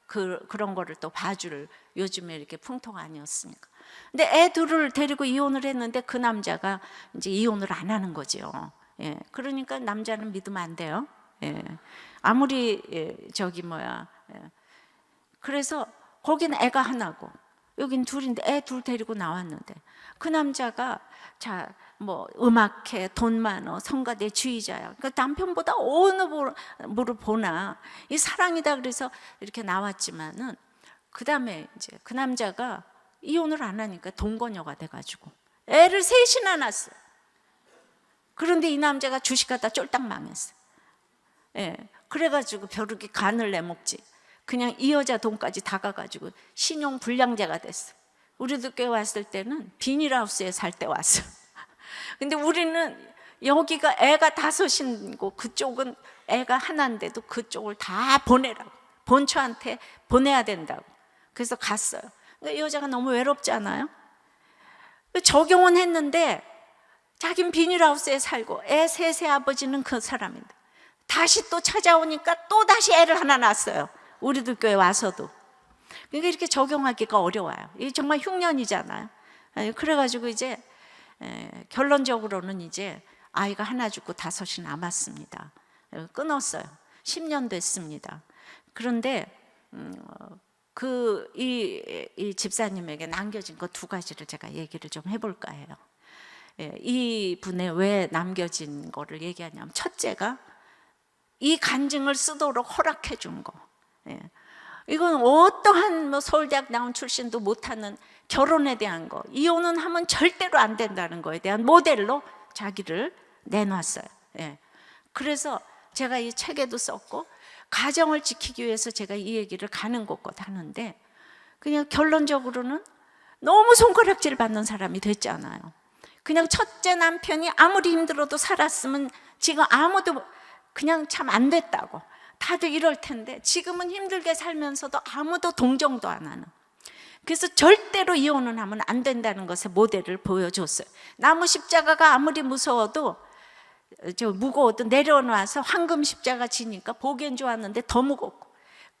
그런 거를 또 봐줄 요즘에 이렇게 풍토가 아니었으니까. 근데 애 둘을 데리고 이혼을 했는데 그 남자가 이제 이혼을 안 하는 거죠. 예, 그러니까 남자는 믿으면 안 돼요. 예, 아무리 그래서 거기는 애가 하나고 여긴 둘인데 애 둘 데리고 나왔는데 그 남자가 음악해, 돈 많어, 성가대 주의자야. 그러니까 남편보다 어느 부를 보나 이 사랑이다 그래서 이렇게 나왔지만은 그 다음에 이제 그 남자가 이혼을 안 하니까 동거녀가 돼가지고 애를 셋이나 낳았어요. 그런데 이 남자가 주식하다 쫄딱 망했어요. 예, 그래가지고 벼룩이 간을 내먹지. 그냥 이 여자 돈까지 다 가가지고 신용 불량자가 됐어. 우리도 꽤 왔을 때는 비닐하우스에 살 때 왔어. 근데 우리는 여기가 애가 5이고 그쪽은 애가 하나인데도 그쪽을 다 보내라고, 본처한테 보내야 된다고. 그래서 갔어요. 그러니까 이 여자가 너무 외롭지 않아요? 적용은 했는데 자기는 비닐하우스에 살고 애 셋의 아버지는 그 사람인데 다시 또 찾아오니까 또 다시 애를 하나 낳았어요. 우리들 교회 와서도. 그러니까 이렇게 적용하기가 어려워요. 이게 정말 흉년이잖아요. 그래가지고 이제 결론적으로는 이제 아이가 하나 죽고 5이 남았습니다. 끊었어요. 10년 됐습니다. 그런데 이 집사님에게 남겨진 것 2가지를 제가 얘기를 좀 해볼까 해요. 이 분의 왜 남겨진 거를 얘기하냐면, 첫째가 이 간증을 쓰도록 허락해 준 거. 이건 어떠한 서울대학 나온 출신도 못하는 결혼에 대한 거, 이혼은 하면 절대로 안 된다는 거에 대한 모델로 자기를 내놨어요. 그래서 제가 이 책에도 썼고 가정을 지키기 위해서 제가 이 얘기를 가는 곳곳 하는데, 그냥 결론적으로는 너무 손가락질 받는 사람이 됐잖아요. 그냥 첫째 남편이 아무리 힘들어도 살았으면 지금 아무도 그냥 참 안 됐다고 다들 이럴 텐데, 지금은 힘들게 살면서도 아무도 동정도 안 하는. 그래서 절대로 이혼은 하면 안 된다는 것의 모델을 보여줬어요. 나무 십자가가 아무리 무거워도 내려놔서 황금 십자가 지니까 보기엔 좋았는데 더 무겁고,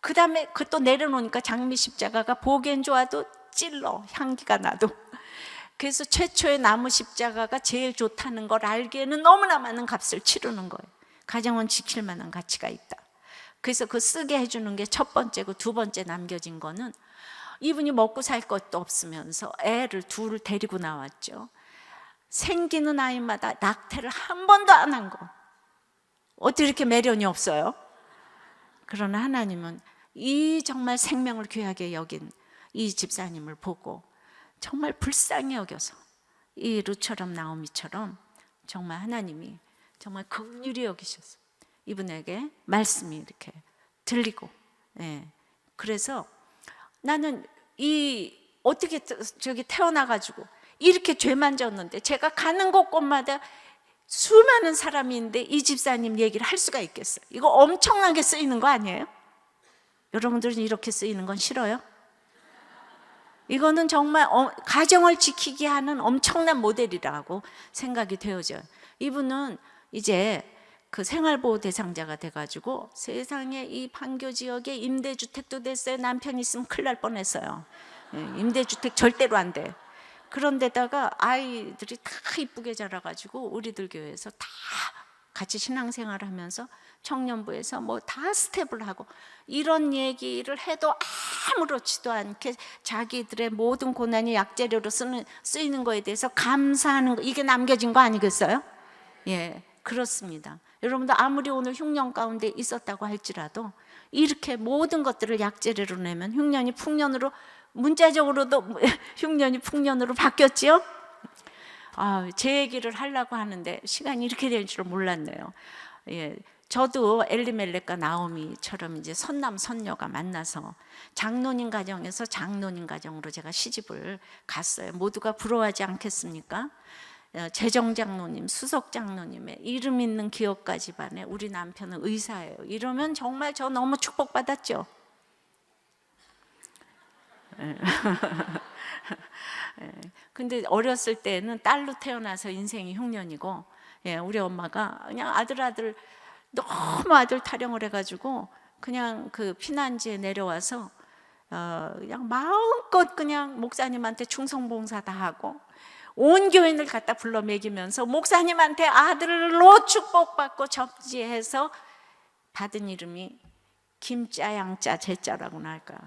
그 다음에 그또 내려놓으니까 장미 십자가가 보기엔 좋아도 찔러, 향기가 나도. 그래서 최초의 나무 십자가가 제일 좋다는 걸 알기에는 너무나 많은 값을 치르는 거예요. 가정은 지킬 만한 가치가 있다. 그래서 그 쓰게 해주는 게 첫 번째고, 2번째 남겨진 거는 이분이 먹고 살 것도 없으면서 애를 2을 데리고 나왔죠. 생기는 아이마다 낙태를 한 번도 안 한 거. 어떻게 이렇게 매련이 없어요? 그러나 하나님은 이 정말 생명을 귀하게 여긴 이 집사님을 보고 정말 불쌍히 여겨서 이 룻처럼 나오미처럼 정말 하나님이 정말 긍휼히 여기셔서 이분에게 말씀이 이렇게 들리고, 그래서 나는 어떻게 태어나가지고 이렇게 죄만 졌는데, 제가 가는 곳곳마다 수많은 사람이 있는데 이 집사님 얘기를 할 수가 있겠어요? 이거 엄청나게 쓰이는 거 아니에요? 여러분들은 이렇게 쓰이는 건 싫어요? 이거는 정말 가정을 지키게 하는 엄청난 모델이라고 생각이 되어져요. 이분은 이제 그 생활보호 대상자가 돼가지고 세상에 이 판교 지역에 임대주택도 됐어요. 남편 있으면 큰일 날 뻔했어요. 임대주택 절대로 안 돼. 그런데다가 아이들이 다 이쁘게 자라가지고 우리들 교회에서 다 같이 신앙생활을 하면서 청년부에서 다 스텝을 하고, 이런 얘기를 해도 아무렇지도 않게 자기들의 모든 고난이 약재료로 쓰이는 거에 대해서 감사하는 거, 이게 남겨진 거 아니겠어요? 그렇습니다. 여러분도 아무리 오늘 흉년 가운데 있었다고 할지라도 이렇게 모든 것들을 약재료로 내면 흉년이 풍년으로, 문자적으로도 흉년이 풍년으로 바뀌었지요? 제 얘기를 하려고 하는데 시간이 이렇게 될 줄은 몰랐네요. 저도 엘리멜렉과 나오미처럼 이제 선남 선녀가 만나서 장로님 가정에서 장로님 가정으로 제가 시집을 갔어요. 모두가 부러워하지 않겠습니까? 재정장로님, 수석장로님의 이름 있는 기업가 집안에 우리 남편은 의사예요. 이러면 정말 저 너무 축복받았죠. 근데 어렸을 때는 딸로 태어나서 인생이 흉년이고, 우리 엄마가 그냥 아들 너무 아들 타령을 해가지고 그냥 그 피난지에 내려와서 그냥 마음껏 그냥 목사님한테 충성봉사 다 하고 온 교인을 갖다 불러 먹이면서 목사님한테 아들로 축복받고 접지해서 받은 이름이 김자, 양자, 제자라고 할까.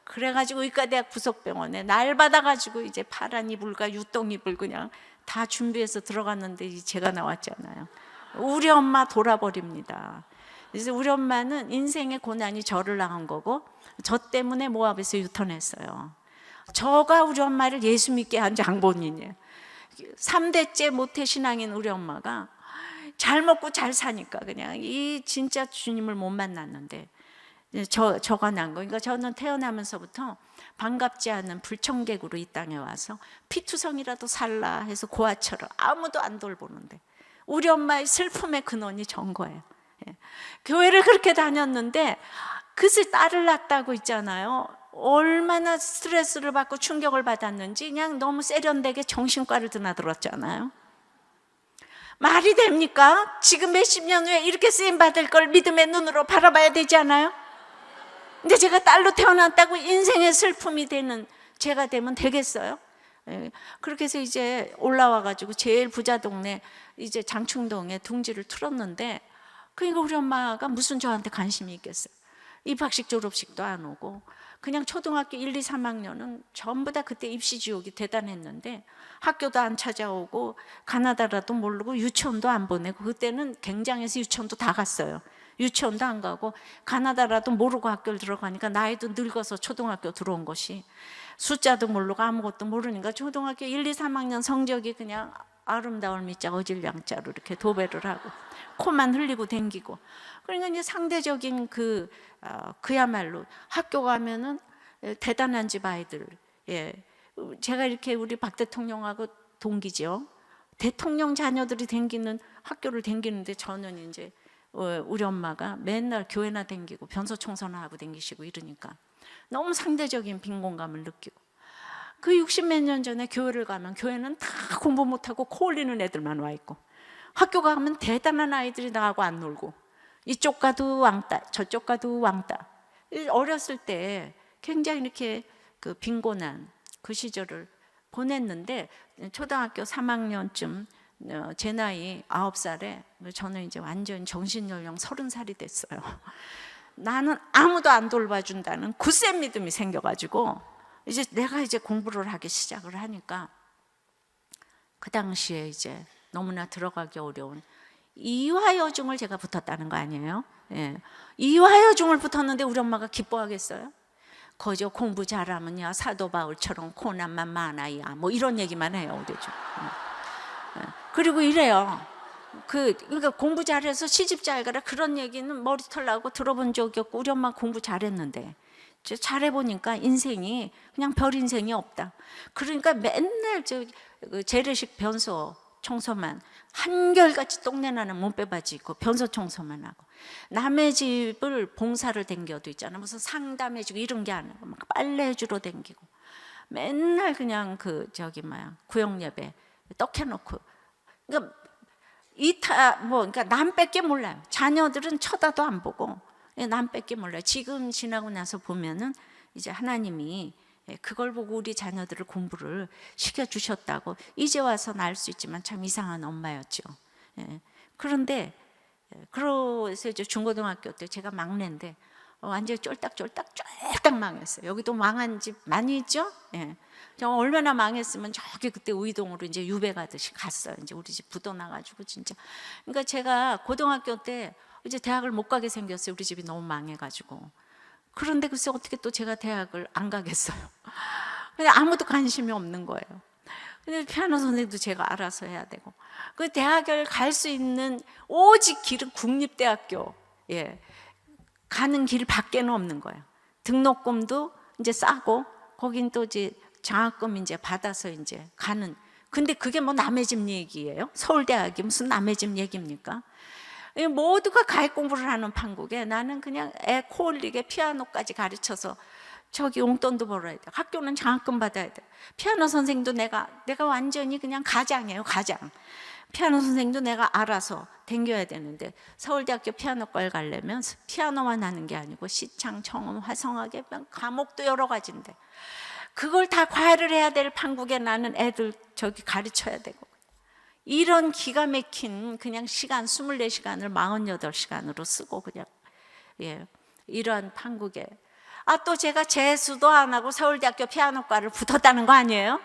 그래가지고 의과대학 부속병원에 날 받아가지고 이제 파란 이불과 유똥 이불 그냥 다 준비해서 들어갔는데 제가 나왔잖아요. 우리 엄마 돌아버립니다. 그래서 우리 엄마는 인생의 고난이 저를 낳은 거고 저 때문에 모압에서 유턴했어요. 저가 우리 엄마를 예수 믿게 한 장본인이에요. 3대째 모태신앙인 우리 엄마가 잘 먹고 잘 사니까 그냥 이 진짜 주님을 못 만났는데 저가 난 거. 그러니까 저는 태어나면서부터 반갑지 않은 불청객으로 이 땅에 와서 피투성이라도 살라 해서 고아처럼 아무도 안 돌보는데 우리 엄마의 슬픔의 근원이 전 거예요. 교회를 그렇게 다녔는데 그새 딸을 낳았다고 있잖아요. 얼마나 스트레스를 받고 충격을 받았는지 그냥 너무 세련되게 정신과를 드나들었잖아요. 말이 됩니까? 지금 몇십 년 후에 이렇게 쓰임받을 걸 믿음의 눈으로 바라봐야 되지 않아요? 근데 제가 딸로 태어났다고 인생의 슬픔이 되는 제가 되면 되겠어요? 그렇게 해서 이제 올라와가지고 제일 부자 동네 이제 장충동에 둥지를 틀었는데 그러니까 우리 엄마가 무슨 저한테 관심이 있겠어요? 입학식 졸업식도 안 오고 그냥 초등학교 1, 2, 3학년은 전부 다 그때 입시 지옥이 대단했는데 학교도 안 찾아오고 가나다라도 모르고 유치원도 안 보내고 그때는 굉장해서 유치원도 다 갔어요. 유치원도 안 가고 가나다라도 모르고 학교를 들어가니까 나이도 늙어서 초등학교 들어온 것이 숫자도 모르고 아무것도 모르니까 초등학교 1, 2, 3학년 성적이 그냥 아름다울 미자 어질양자로 이렇게 도배를 하고 코만 흘리고 댕기고 그러니까 이제 상대적인 그야말로 학교 가면은 대단한 집 아이들 제가 이렇게 우리 박 대통령하고 동기죠. 대통령 자녀들이 댕기는 학교를 댕기는데 저는 이제 우리 엄마가 맨날 교회나 댕기고 변소 청소나 하고 댕기시고 이러니까 너무 상대적인 빈곤감을 느끼고 그 60몇 년 전에 교회를 가면 교회는 다 공부 못하고 코 올리는 애들만 와 있고 학교 가면 대단한 아이들이 나하고 안 놀고 이쪽 가도 왕따 저쪽 가도 왕따. 어렸을 때 굉장히 이렇게 그 빈곤한 그 시절을 보냈는데 초등학교 3학년쯤 제 나이 9살에 저는 이제 완전 정신연령 30살이 됐어요. 나는 아무도 안 돌봐준다는 굳센 믿음이 생겨가지고 이제 내가 이제 공부를 하기 시작을 하니까 그 당시에 이제 너무나 들어가기 어려운 이화여중을 제가 붙었다는 거 아니에요? 이화여중을 붙었는데 우리 엄마가 기뻐하겠어요? 거저 공부 잘하면야 사도 바울처럼 고난만 많아야 뭐 이런 얘기만 해요. 그죠? 그리고 이래요. 그러니까 공부 잘해서 시집 잘 가라 그런 얘기는 머리털 나고 들어본 적이 없고 우리 엄마 공부 잘했는데 잘해보니까 인생이 그냥 별 인생이 없다. 그러니까 맨날 재래식 변소 청소만 한결같이 똥내나는 몸빼바지 입고 변소 청소만 하고 남의 집을 봉사를 댕겨도 있잖아. 무슨 상담해주고 이런 게 아니고 막 빨래해주러 댕기고 맨날 그냥 구역 예배 떡 해놓고 그러니까 그러니까 남밖에 몰라요. 자녀들은 쳐다도 안 보고 남밖에 몰라요. 지금 지나고 나서 보면은 이제 하나님이 그걸 보고 우리 자녀들을 공부를 시켜주셨다고 이제 와서는 알 수 있지만 참 이상한 엄마였죠. 그런데 그래서 이제 중고등학교 때 제가 막내인데 완전히 쫄딱 망했어요. 여기도 망한 집 많이 있죠? 저 얼마나 망했으면 저기 그때 우이동으로 이제 유배 가듯이 갔어요. 이제 우리 집 부도나가지고 진짜. 그러니까 제가 고등학교 때 이제 대학을 못 가게 생겼어요. 우리 집이 너무 망해가지고. 그런데 글쎄 어떻게 또 제가 대학을 안 가겠어요. 근데 아무도 관심이 없는 거예요. 근데 피아노 선생님도 제가 알아서 해야 되고 그 대학을 갈 수 있는 오직 길은 국립대학교 가는 길 밖에는 없는 거예요. 등록금도 이제 싸고 거긴 또 이제 장학금 이제 받아서 이제 가는. 근데 그게 뭐 남의 집 얘기예요? 서울대학이 무슨 남의 집 얘기입니까? 모두가 가액 공부를 하는 판국에 나는 그냥 애 코 올리게 피아노까지 가르쳐서 저기 용돈도 벌어야 돼. 학교는 장학금 받아야 돼. 피아노 선생님도 내가 완전히 그냥 가장이에요. 가장. 피아노 선생님도 내가 알아서 댕겨야 되는데 서울대학교 피아노과를 가려면 피아노만 하는 게 아니고 시창, 청음, 화성학의 과목도 여러 가지인데 그걸 다 과외를 해야 될 판국에 나는 애들 저기 가르쳐야 되고 이런 기가 막힌 그냥 시간 24시간을 48시간으로 쓰고 그냥 이러한 판국에 또 제가 재수도 안 하고 서울대학교 피아노과를 붙었다는 거 아니에요?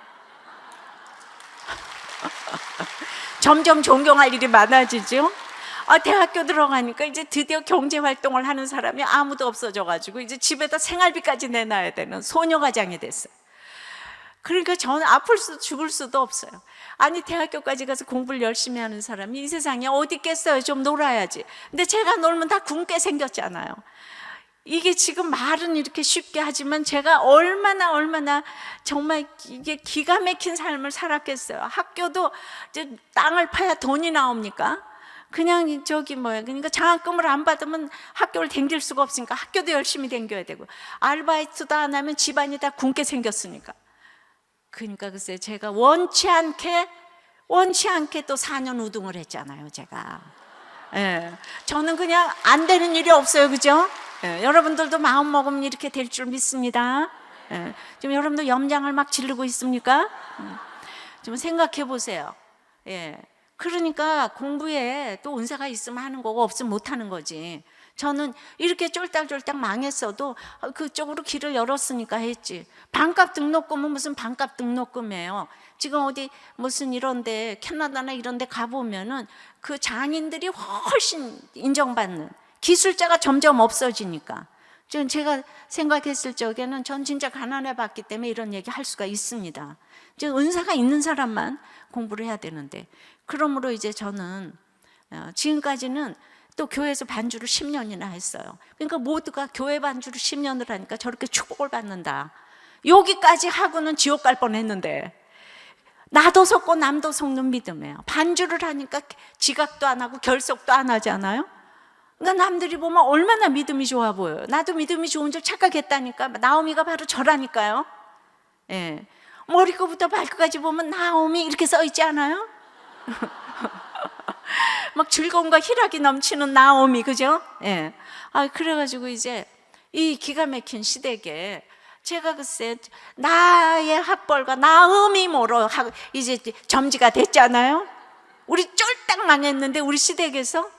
점점 존경할 일이 많아지죠. 대학교 들어가니까 이제 드디어 경제활동을 하는 사람이 아무도 없어져가지고 이제 집에다 생활비까지 내놔야 되는 소녀가장이 됐어요. 그러니까 저는 아플 수도 죽을 수도 없어요. 아니 대학교까지 가서 공부를 열심히 하는 사람이 이 세상에 어디 있겠어요. 좀 놀아야지. 근데 제가 놀면 다 굶게 생겼잖아요. 이게 지금 말은 이렇게 쉽게 하지만 제가 얼마나 정말 이게 기가 막힌 삶을 살았겠어요. 학교도 이제 땅을 파야 돈이 나옵니까? 그냥 그러니까 장학금을 안 받으면 학교를 댕길 수가 없으니까 학교도 열심히 댕겨야 되고 아르바이트도 안 하면 집안이 다 굶게 생겼으니까. 그러니까 글쎄 제가 원치 않게 또 4년 우등을 했잖아요, 제가. 저는 그냥 안 되는 일이 없어요, 그죠? 여러분들도 마음 먹으면 이렇게 될 줄 믿습니다. 지금 여러분도 염장을 막 지르고 있습니까? 좀 생각해 보세요. 그러니까 공부에 또 은사가 있으면 하는 거고 없으면 못 하는 거지. 저는 이렇게 쫄딱쫄딱 망했어도 그쪽으로 길을 열었으니까 했지. 반값 등록금은 무슨 반값 등록금이에요. 지금 어디 무슨 이런데 캐나다나 이런데 가보면은 그 장인들이 훨씬 인정받는 기술자가 점점 없어지니까. 지금 제가 생각했을 적에는 전 진짜 가난해 봤기 때문에 이런 얘기 할 수가 있습니다. 지금 은사가 있는 사람만 공부를 해야 되는데 그러므로 이제 저는 지금까지는 또 교회에서 반주를 10년이나 했어요. 그러니까 모두가 교회 반주를 10년을 하니까 저렇게 축복을 받는다. 여기까지 하고는 지옥 갈 뻔했는데 나도 속고 남도 속는 믿음이에요. 반주를 하니까 지각도 안 하고 결석도 안 하잖아요. 그러니까 남들이 보면 얼마나 믿음이 좋아 보여요. 나도 믿음이 좋은 줄 착각했다니까. 나오미가 바로 저라니까요. 머리끝부터 발끝까지 보면 나오미 이렇게 써 있지 않아요? 막 즐거움과 희락이 넘치는 나오미, 그죠? 그래가지고 이제 이 기가 막힌 시댁에 제가 글쎄 나의 학벌과 나음이 뭐로 이제 점지가 됐잖아요. 우리 쫄딱 망했는데 우리 시댁에서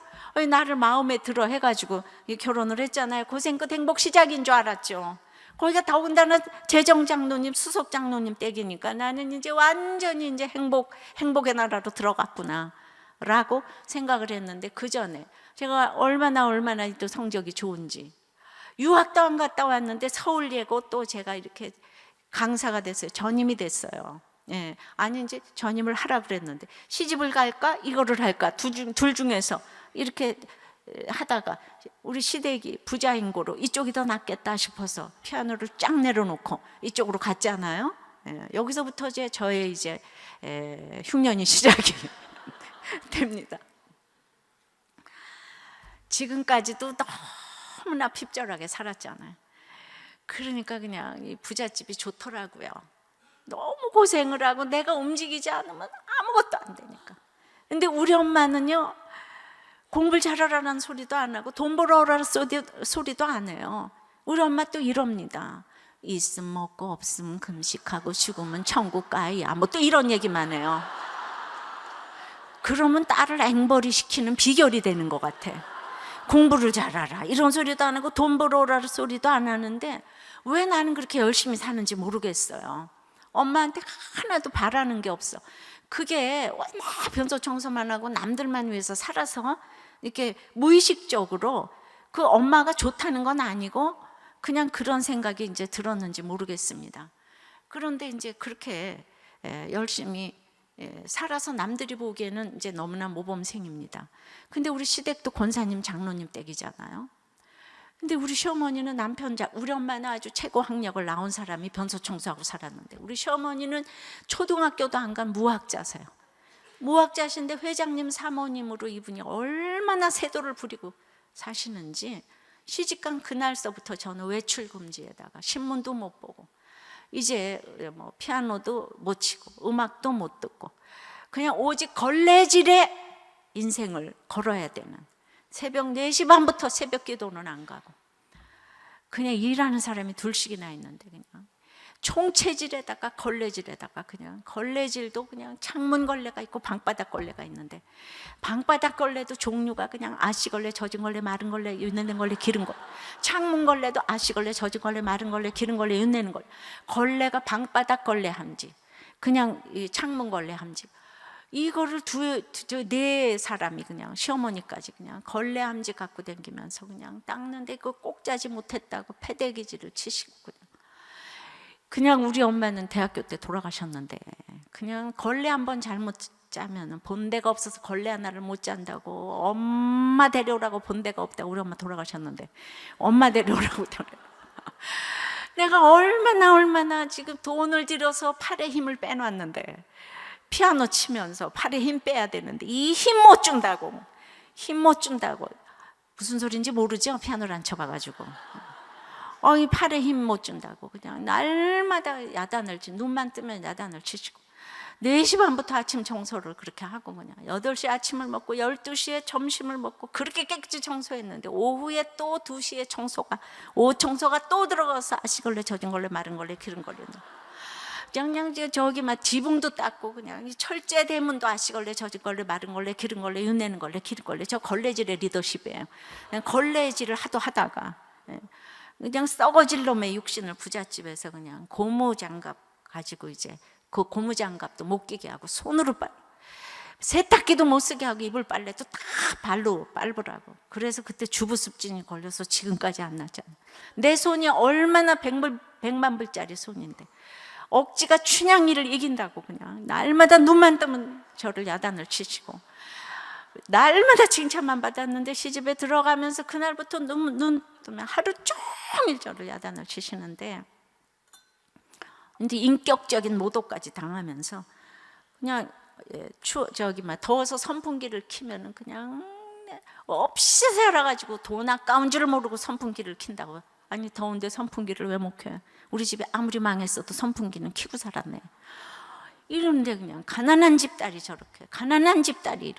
나를 마음에 들어 해가지고 결혼을 했잖아요. 고생 끝 행복 시작인 줄 알았죠. 거기가 더군다나 재정장로님, 수석장로님 댁이니까 나는 이제 완전히 이제 행복의 나라로 들어갔구나 라고 생각을 했는데 그 전에 제가 얼마나 또 성적이 좋은지 유학도 안 갔다 왔는데 서울예고 또 제가 이렇게 강사가 됐어요. 전임이 됐어요. 아니 이제 전임을 하라 그랬는데 시집을 갈까 이거를 할까 둘 중에서 이렇게 하다가 우리 시댁이 부자인고로 이쪽이 더 낫겠다 싶어서 피아노를 쫙 내려놓고 이쪽으로 갔잖아요. 여기서부터 저의 이제 흉년이 시작이 됩니다. 지금까지도 너무나 핍절하게 살았잖아요. 그러니까 그냥 이 부잣집이 좋더라고요. 너무 고생을 하고 내가 움직이지 않으면 아무것도 안 되니까. 근데 우리 엄마는요 공부를 잘하라는 소리도 안 하고 돈 벌어오라는 소리도 안 해요. 우리 엄마 또 이럽니다. 있으면 먹고 없으면 금식하고 죽으면 천국 가야. 뭐 또 이런 얘기만 해요. 그러면 딸을 앵벌이 시키는 비결이 되는 것 같아. 공부를 잘하라 이런 소리도 안 하고 돈 벌어오라는 소리도 안 하는데 왜 나는 그렇게 열심히 사는지 모르겠어요. 엄마한테 하나도 바라는 게 없어. 그게 워낙 변소 청소만 하고 남들만 위해서 살아서 이렇게 무의식적으로 그 엄마가 좋다는 건 아니고 그냥 그런 생각이 이제 들었는지 모르겠습니다. 그런데 이제 그렇게 열심히 살아서 남들이 보기에는 이제 너무나 모범생입니다. 근데 우리 시댁도 권사님 장로님 댁이잖아요. 근데 우리 시어머니는 우리 엄마는 아주 최고 학력을 나온 사람이 변소 청소하고 살았는데 우리 시어머니는 초등학교도 안 간 무학자세요. 무학자신데 회장님 사모님으로 이분이 얼마나 세도를 부리고 사시는지 시집간 그날서부터 저는 외출 금지에다가 신문도 못 보고 이제 뭐 피아노도 못 치고 음악도 못 듣고 그냥 오직 걸레질에 인생을 걸어야 되는, 새벽 4시 반부터 새벽 기도는 안 가고 그냥 일하는 사람이 둘씩이나 있는데 그냥 총체질에다가 걸레질에다가 그냥 걸레질도 그냥 창문 걸레가 있고 방바닥 걸레가 있는데 방바닥 걸레도 종류가 그냥 아씨 걸레, 젖은 걸레, 마른 걸레, 윤내는 걸레, 기른 걸레. 창문 걸레도 아씨 걸레, 젖은 걸레, 마른 걸레, 기른 걸레, 윤내는 걸레. 걸레가 방바닥 걸레 함지, 그냥 이 창문 걸레 함지. 이거를 네 사람이 그냥 시어머니까지 그냥 걸레 함지 갖고 다니면서 그냥 닦는데 그거 꼭 짜지 못했다고 패대기질을 치시고 그냥 우리 엄마는 대학교 때 돌아가셨는데 그냥 걸레 한번 잘못 짜면 본데가 없어서 걸레 하나를 못 짠다고 엄마 데려오라고 본데가 없다고 우리 엄마 돌아가셨는데 엄마 데려오라고 내가 얼마나 지금 돈을 들여서 팔에 힘을 빼놨는데 피아노 치면서 팔에 힘 빼야 되는데 이 힘 못 준다고 무슨 소린지 모르죠? 피아노를 안 쳐봐가지고 이 팔에 힘 못 준다고 그냥 날마다 야단을 눈만 뜨면 야단을 치시고 4시 반부터 아침 청소를 그렇게 하고 그냥 8시에 아침을 먹고 12시에 점심을 먹고 그렇게 깨끗이 청소했는데 오후에 또 2시에 오후 청소가 또 들어가서 아시걸레, 젖은 걸레, 마른 걸레, 기른 걸레 그냥 저기 막 지붕도 닦고 그냥 철제 대문도 아시걸레, 젖은 걸레, 마른 걸레, 기른 걸레, 윤내는 걸레, 기른 걸레. 저 걸레질의 리더십이에요. 그냥 걸레질을 하다가 그냥 썩어질 놈의 육신을 부잣집에서 그냥 고무장갑 가지고 이제 그 고무장갑도 못 끼게 하고 손으로 세탁기도 못 쓰게 하고 이불 빨래도 다 발로 빨으라고. 그래서 그때 주부습진이 걸려서 지금까지 안 났잖아. 내 손이 얼마나 100만 불짜리 손인데 억지가 춘향이를 이긴다고 그냥 날마다 눈만 뜨면 저를 야단을 치시고 날마다 칭찬만 받았는데 시집에 들어가면서 그날부터 눈 뜨면 하루 종일 저를 야단을 치시는데 근데 인격적인 모독까지 당하면서 그냥 더워서 선풍기를 켜면은 그냥 없이 살아가지고 돈 아까운 줄을 모르고 선풍기를 킨다고. 아니 더운데 선풍기를 왜 못 켜요? 우리 집에 아무리 망했어도 선풍기는 켜고 살았네. 이런데 그냥 가난한 집딸이 저렇게 가난한 집딸이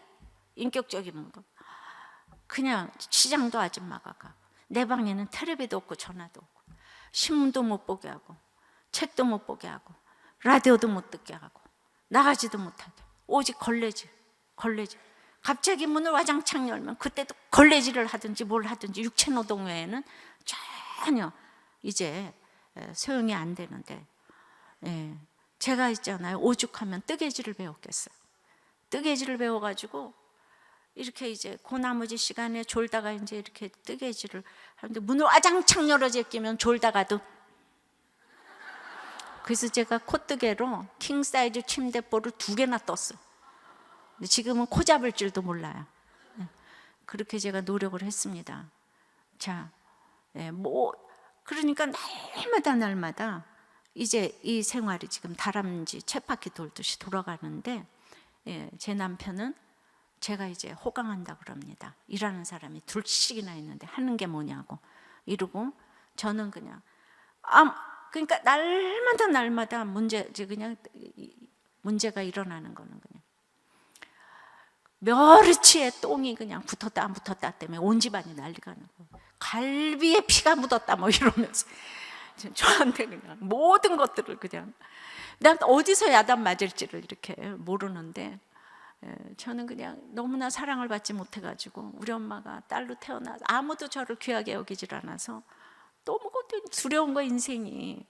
인격적인 거 그냥 시장도 아줌마가 가고 내 방에는 텔레비도 없고 전화도 없고 신문도 못 보게 하고 책도 못 보게 하고 라디오도 못 듣게 하고 나가지도 못하게 오직 걸레질 갑자기 문을 와장창 열면 그때도 걸레질을 하든지 뭘 하든지 육체노동 외에는 전혀 이제 소용이 안 되는데 제가 있잖아요 오죽하면 뜨개질을 배웠겠어요. 뜨개질을 배워가지고 이렇게 이제 고나머지 시간에 졸다가 이제 이렇게 뜨개질을 하는데 문을 와장창 열어 제끼면 졸다가도 그래서 제가 콧뜨개로 킹사이즈 침대볼을 2개나 떴어요. 근데 지금은 코 잡을 줄도 몰라요. 그렇게 제가 노력을 했습니다. 자, 그러니까 날마다 이제 이 생활이 지금 다람쥐 쳇바퀴 돌듯이 돌아가는데 제 남편은 제가 이제 호강한다 그럽니다. 일하는 사람이 둘씩이나 있는데 하는 게 뭐냐고 이러고 저는 그냥 그러니까 날마다 문제가 일어나는 거는 그냥 멸치에 똥이 그냥 붙었다 안 붙었다 때문에 온 집안이 난리가 나고 갈비에 피가 묻었다 뭐 이러면서 저한테 그냥 모든 것들을 그냥 난 어디서 야단 맞을지를 이렇게 모르는데 저는 그냥 너무나 사랑을 받지 못해가지고 우리 엄마가 딸로 태어나서 아무도 저를 귀하게 여기질 않아서 너무 두려운 거 인생이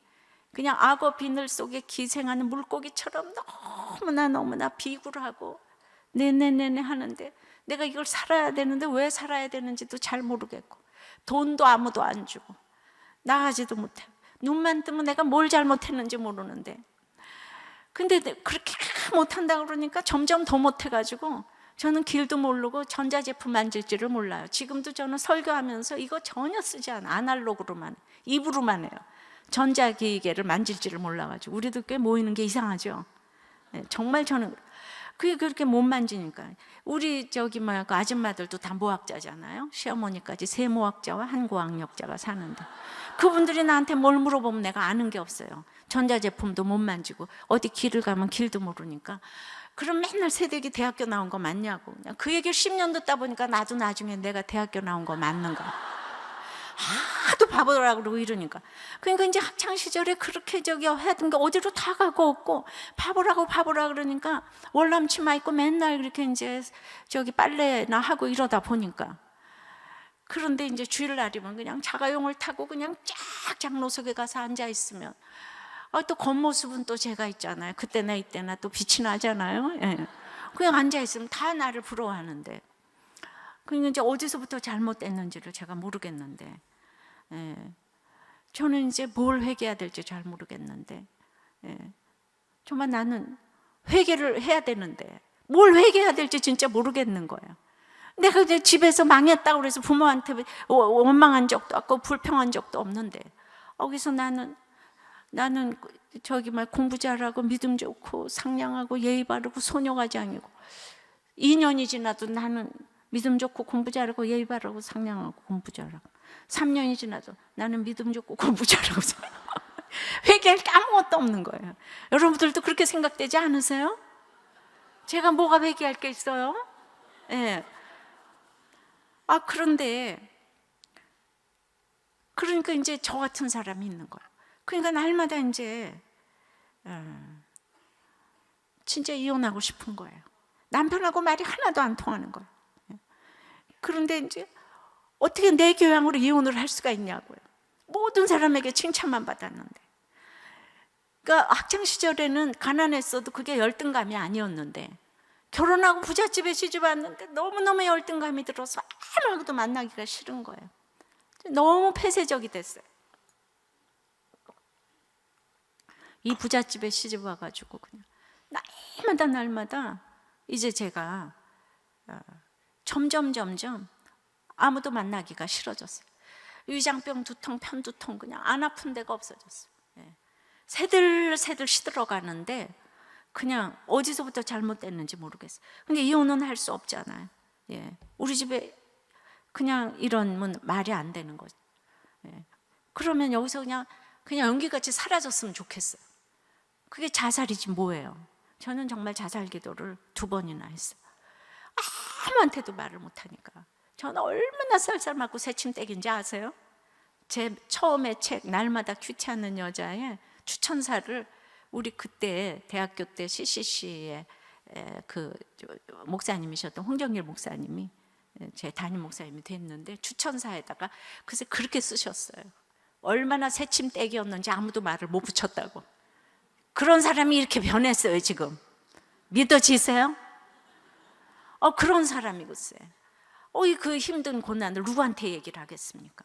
그냥 악어 비늘 속에 기생하는 물고기처럼 너무나 비굴하고 네네네네 하는데 내가 이걸 살아야 되는데 왜 살아야 되는지도 잘 모르겠고 돈도 아무도 안 주고 나가지도 못해 눈만 뜨면 내가 뭘 잘못했는지 모르는데 근데 그렇게 못한다 그러니까 점점 더 못해가지고 저는 길도 모르고 전자제품 만질 줄을 몰라요. 지금도 저는 설교하면서 이거 전혀 쓰지 않아. 아날로그로만 입으로만 해요. 전자기계를 만질 줄을 몰라가지고 우리도 꽤 모이는 게 이상하죠. 정말 저는 그게 그렇게 못 만지니까 우리 그 아줌마들도 다 모학자잖아요. 시어머니까지 3모학자와 한 고학력자가 사는데 그분들이 나한테 뭘 물어보면 내가 아는 게 없어요. 전자제품도 못 만지고 어디 길을 가면 길도 모르니까 그럼 맨날 새댁이 대학교 나온 거 맞냐고. 그냥 그 얘기를 10년 듣다 보니까 나도 나중에 내가 대학교 나온 거 맞는가. 하도 바보라 그러고 이러니까. 그러니까 이제 학창 시절에 그렇게 하던 게 어디로 다 가고 없고 바보라 그러니까 월남 치마 입고 맨날 그렇게 이제 빨래나 하고 이러다 보니까. 그런데 이제 주일날이면 그냥 자가용을 타고 그냥 쫙쫙 노석에 가서 앉아 있으면 또 겉모습은 또 제가 있잖아요. 그때나 이때나 또 빛이 나잖아요. 예. 그냥 앉아 있으면 다 나를 부러워하는데, 그러니까 이제 어디서부터 잘못됐는지를 제가 모르겠는데, 예. 저는 이제 뭘 회개해야 될지 잘 모르겠는데, 예. 정말 나는 회개를 해야 되는데 뭘 회개해야 될지 진짜 모르겠는 거예요. 내가 이제 집에서 망했다고 그래서 부모한테 원망한 적도 없고 불평한 적도 없는데, 거기서 나는 공부 잘하고 믿음 좋고 상냥하고 예의 바르고 소녀가장이고, 2년이 지나도 나는 믿음 좋고 공부 잘하고 예의 바르고 상냥하고 공부 잘하고, 3년이 지나도 나는 믿음 좋고 공부 잘하고 회개할 게 아무것도 없는 거예요. 여러분들도 그렇게 생각되지 않으세요? 제가 뭐가 회개할 게 있어요? 예. 그런데 그러니까 이제 저 같은 사람이 있는 거예요. 그러니까 날마다 이제 진짜 이혼하고 싶은 거예요. 남편하고 말이 하나도 안 통하는 거예요. 그런데 이제 어떻게 내 교양으로 이혼을 할 수가 있냐고요. 모든 사람에게 칭찬만 받았는데. 그러니까 학창 시절에는 가난했어도 그게 열등감이 아니었는데, 결혼하고 부잣집에 시집 왔는데 너무너무 열등감이 들어서 아무하고도 만나기가 싫은 거예요. 너무 폐쇄적이 됐어요. 이 부잣집에 시집 와가지고 그냥 날마다 이제 제가 점점 아무도 만나기가 싫어졌어요. 위장병, 두통, 편두통, 그냥 안 아픈 데가 없어졌어요. 새들 시들어가는데 그냥 어디서부터 잘못됐는지 모르겠어요. 근데 이혼은 할 수 없잖아요. 우리 집에 그냥 이러면 말이 안 되는 거죠. 그러면 여기서 그냥 연기같이 사라졌으면 좋겠어요. 그게 자살이지 뭐예요. 저는 정말 자살 기도를 2번이나 했어요. 아무한테도 말을 못하니까. 저는 얼마나 쌀쌀 맞고 새침대기인지 아세요? 제 처음에 책 날마다 귀찮은 여자의 추천사를 우리 그때 대학교 때 CCC의 그 목사님이셨던 홍정일 목사님이 제 담임 목사님이 됐는데, 추천사에다가 글쎄 그렇게 쓰셨어요. 얼마나 새침대기였는지 아무도 말을 못 붙였다고. 그런 사람이 이렇게 변했어요 지금. 믿어지세요? 그런 사람이 글쎄 그 힘든 고난을 누구한테 얘기를 하겠습니까?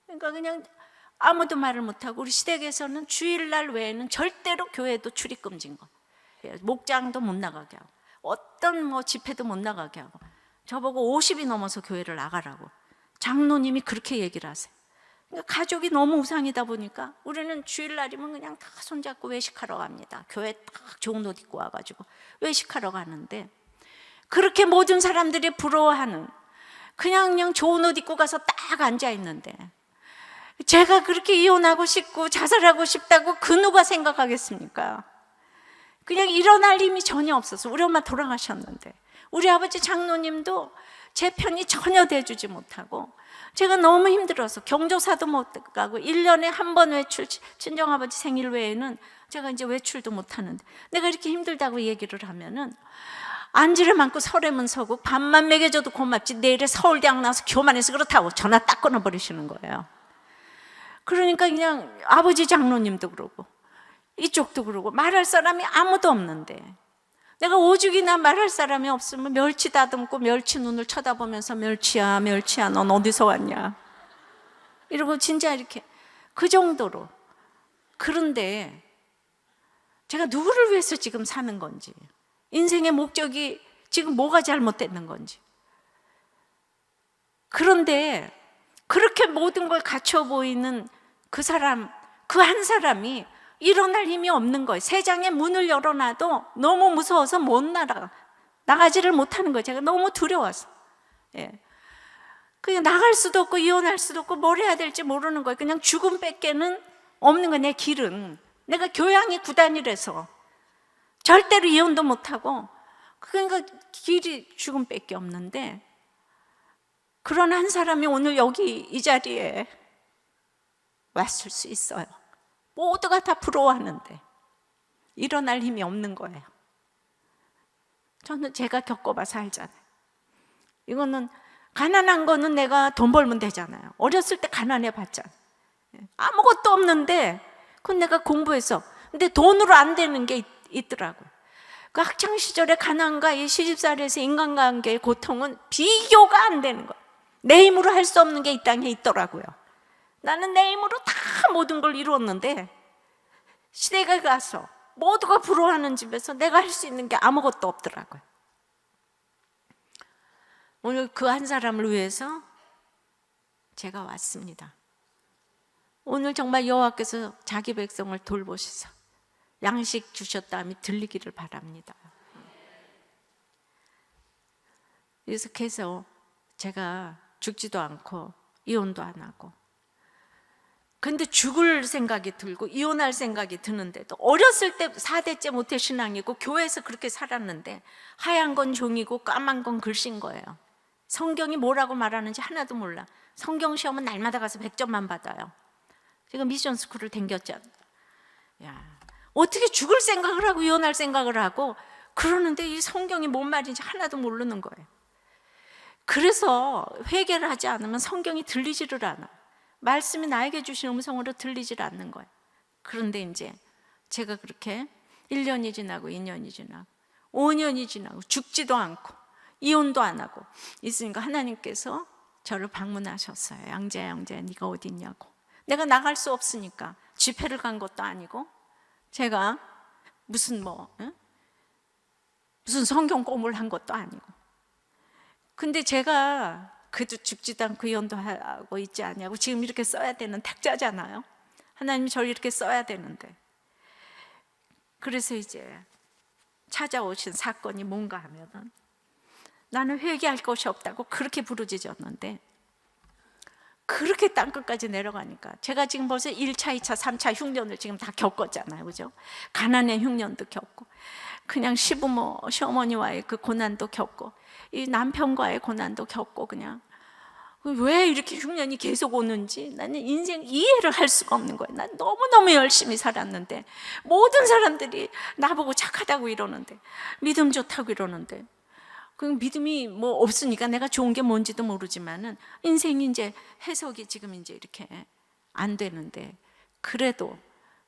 그러니까 그냥 아무도 말을 못하고, 우리 시댁에서는 주일날 외에는 절대로 교회도 출입 금지인 거. 목장도 못 나가게 하고, 어떤 집회도 못 나가게 하고, 저보고 50이 넘어서 교회를 나가라고 장로님이 그렇게 얘기를 하세요. 그러니까 가족이 너무 우상이다 보니까 우리는 주일날이면 그냥 다 손잡고 외식하러 갑니다. 교회 딱 좋은 옷 입고 와가지고 외식하러 가는데, 그렇게 모든 사람들이 부러워하는 그냥 좋은 옷 입고 가서 딱 앉아 있는데, 제가 그렇게 이혼하고 싶고 자살하고 싶다고 그 누가 생각하겠습니까? 그냥 일어날 힘이 전혀 없어서. 우리 엄마 돌아가셨는데 우리 아버지 장로님도 제 편이 전혀 돼주지 못하고, 제가 너무 힘들어서 경조사도 못 가고 1년에 한 번 외출, 친정아버지 생일 외에는 제가 이제 외출도 못 하는데, 내가 이렇게 힘들다고 얘기를 하면은 안지를 안고 설에만 서고 밥만 먹여줘도 고맙지 내일에 서울대학 나와서 교만해서 그렇다고 전화 딱 끊어버리시는 거예요. 그러니까 그냥 아버지 장로님도 그러고 이쪽도 그러고 말할 사람이 아무도 없는데, 내가 오죽이나 말할 사람이 없으면 멸치 다듬고 멸치 눈을 쳐다보면서 멸치야 넌 어디서 왔냐 이러고 진짜 이렇게 그 정도로. 그런데 제가 누구를 위해서 지금 사는 건지, 인생의 목적이 지금 뭐가 잘못됐는 건지. 그런데 그렇게 모든 걸 갖춰 보이는 그 사람, 그 한 사람이 일어날 힘이 없는 거예요. 세상의 문을 열어놔도 너무 무서워서 못 나가지를 못하는 거예요. 제가 너무 두려워서. 그냥 나갈 수도 없고 이혼할 수도 없고 뭘 해야 될지 모르는 거예요. 그냥 죽음밖에는 없는 거예요. 내 길은. 내가 교양이 9단이라서 절대로 이혼도 못하고 그러니까 길이 죽음밖에 없는데, 그런 한 사람이 오늘 여기 이 자리에 왔을 수 있어요. 모두가 다 부러워하는데 일어날 힘이 없는 거예요. 저는 제가 겪어봐서 알잖아요. 이거는 가난한 거는 내가 돈 벌면 되잖아요. 어렸을 때 가난해 봤잖아요. 아무것도 없는데 그건 내가 공부해서, 근데 돈으로 안 되는 게 있더라고요. 그 학창 시절의 가난과 이 시집살이에서 인간관계의 고통은 비교가 안 되는 거예요. 내 힘으로 할 수 없는 게 이 땅에 있더라고요. 나는 내 힘으로 다 모든 걸 이루었는데 시대가 가서 모두가 부러워하는 집에서 내가 할 수 있는 게 아무것도 없더라고요. 오늘 그 한 사람을 위해서 제가 왔습니다. 오늘 정말 여호와께서 자기 백성을 돌보셔서 양식 주셨다면 들리기를 바랍니다. 계속해서 제가 죽지도 않고 이혼도 안 하고, 근데 죽을 생각이 들고 이혼할 생각이 드는데도, 어렸을 때 4대째 모태 신앙이고 교회에서 그렇게 살았는데 하얀 건 종이고 까만 건 글씨인 거예요. 성경이 뭐라고 말하는지 하나도 몰라. 성경 시험은 날마다 가서 100점만 받아요. 제가 미션 스쿨을 댕겼잖아요. 야, 어떻게 죽을 생각을 하고 이혼할 생각을 하고 그러는데 이 성경이 뭔 말인지 하나도 모르는 거예요. 그래서 회개를 하지 않으면 성경이 들리지를 않아요. 말씀이 나에게 주신 음성으로 들리질 않는 거예요. 그런데 이제 제가 그렇게 1년이 지나고 2년이 지나고 5년이 지나고 죽지도 않고 이혼도 안 하고 있으니까 하나님께서 저를 방문하셨어요. 양재야, 양재야, 네가 어디 있냐고. 내가 나갈 수 없으니까 집회를 간 것도 아니고, 제가 무슨 성경 공부를 한 것도 아니고, 근데 제가 그래도 죽지도 않고 이혼도 하고 있지 않냐고, 지금 이렇게 써야 되는 택자잖아요. 하나님이 저를 이렇게 써야 되는데. 그래서 이제 찾아오신 사건이 뭔가 하면은, 나는 회개할 것이 없다고 그렇게 부르짖었는데 그렇게 땅끝까지 내려가니까, 제가 지금 벌써 1차, 2차, 3차 흉년을 지금 다 겪었잖아요. 그죠? 가난의 흉년도 겪고, 그냥 시부모, 시어머니와의 그 고난도 겪고, 이 남편과의 고난도 겪고, 그냥 왜 이렇게 흉년이 계속 오는지 나는 인생 이해를 할 수가 없는 거예요. 난 너무너무 열심히 살았는데, 모든 사람들이 나보고 착하다고 이러는데, 믿음 좋다고 이러는데, 그 믿음이 뭐 없으니까 내가 좋은 게 뭔지도 모르지만은 인생이 이제 해석이 지금 이제 이렇게 안 되는데, 그래도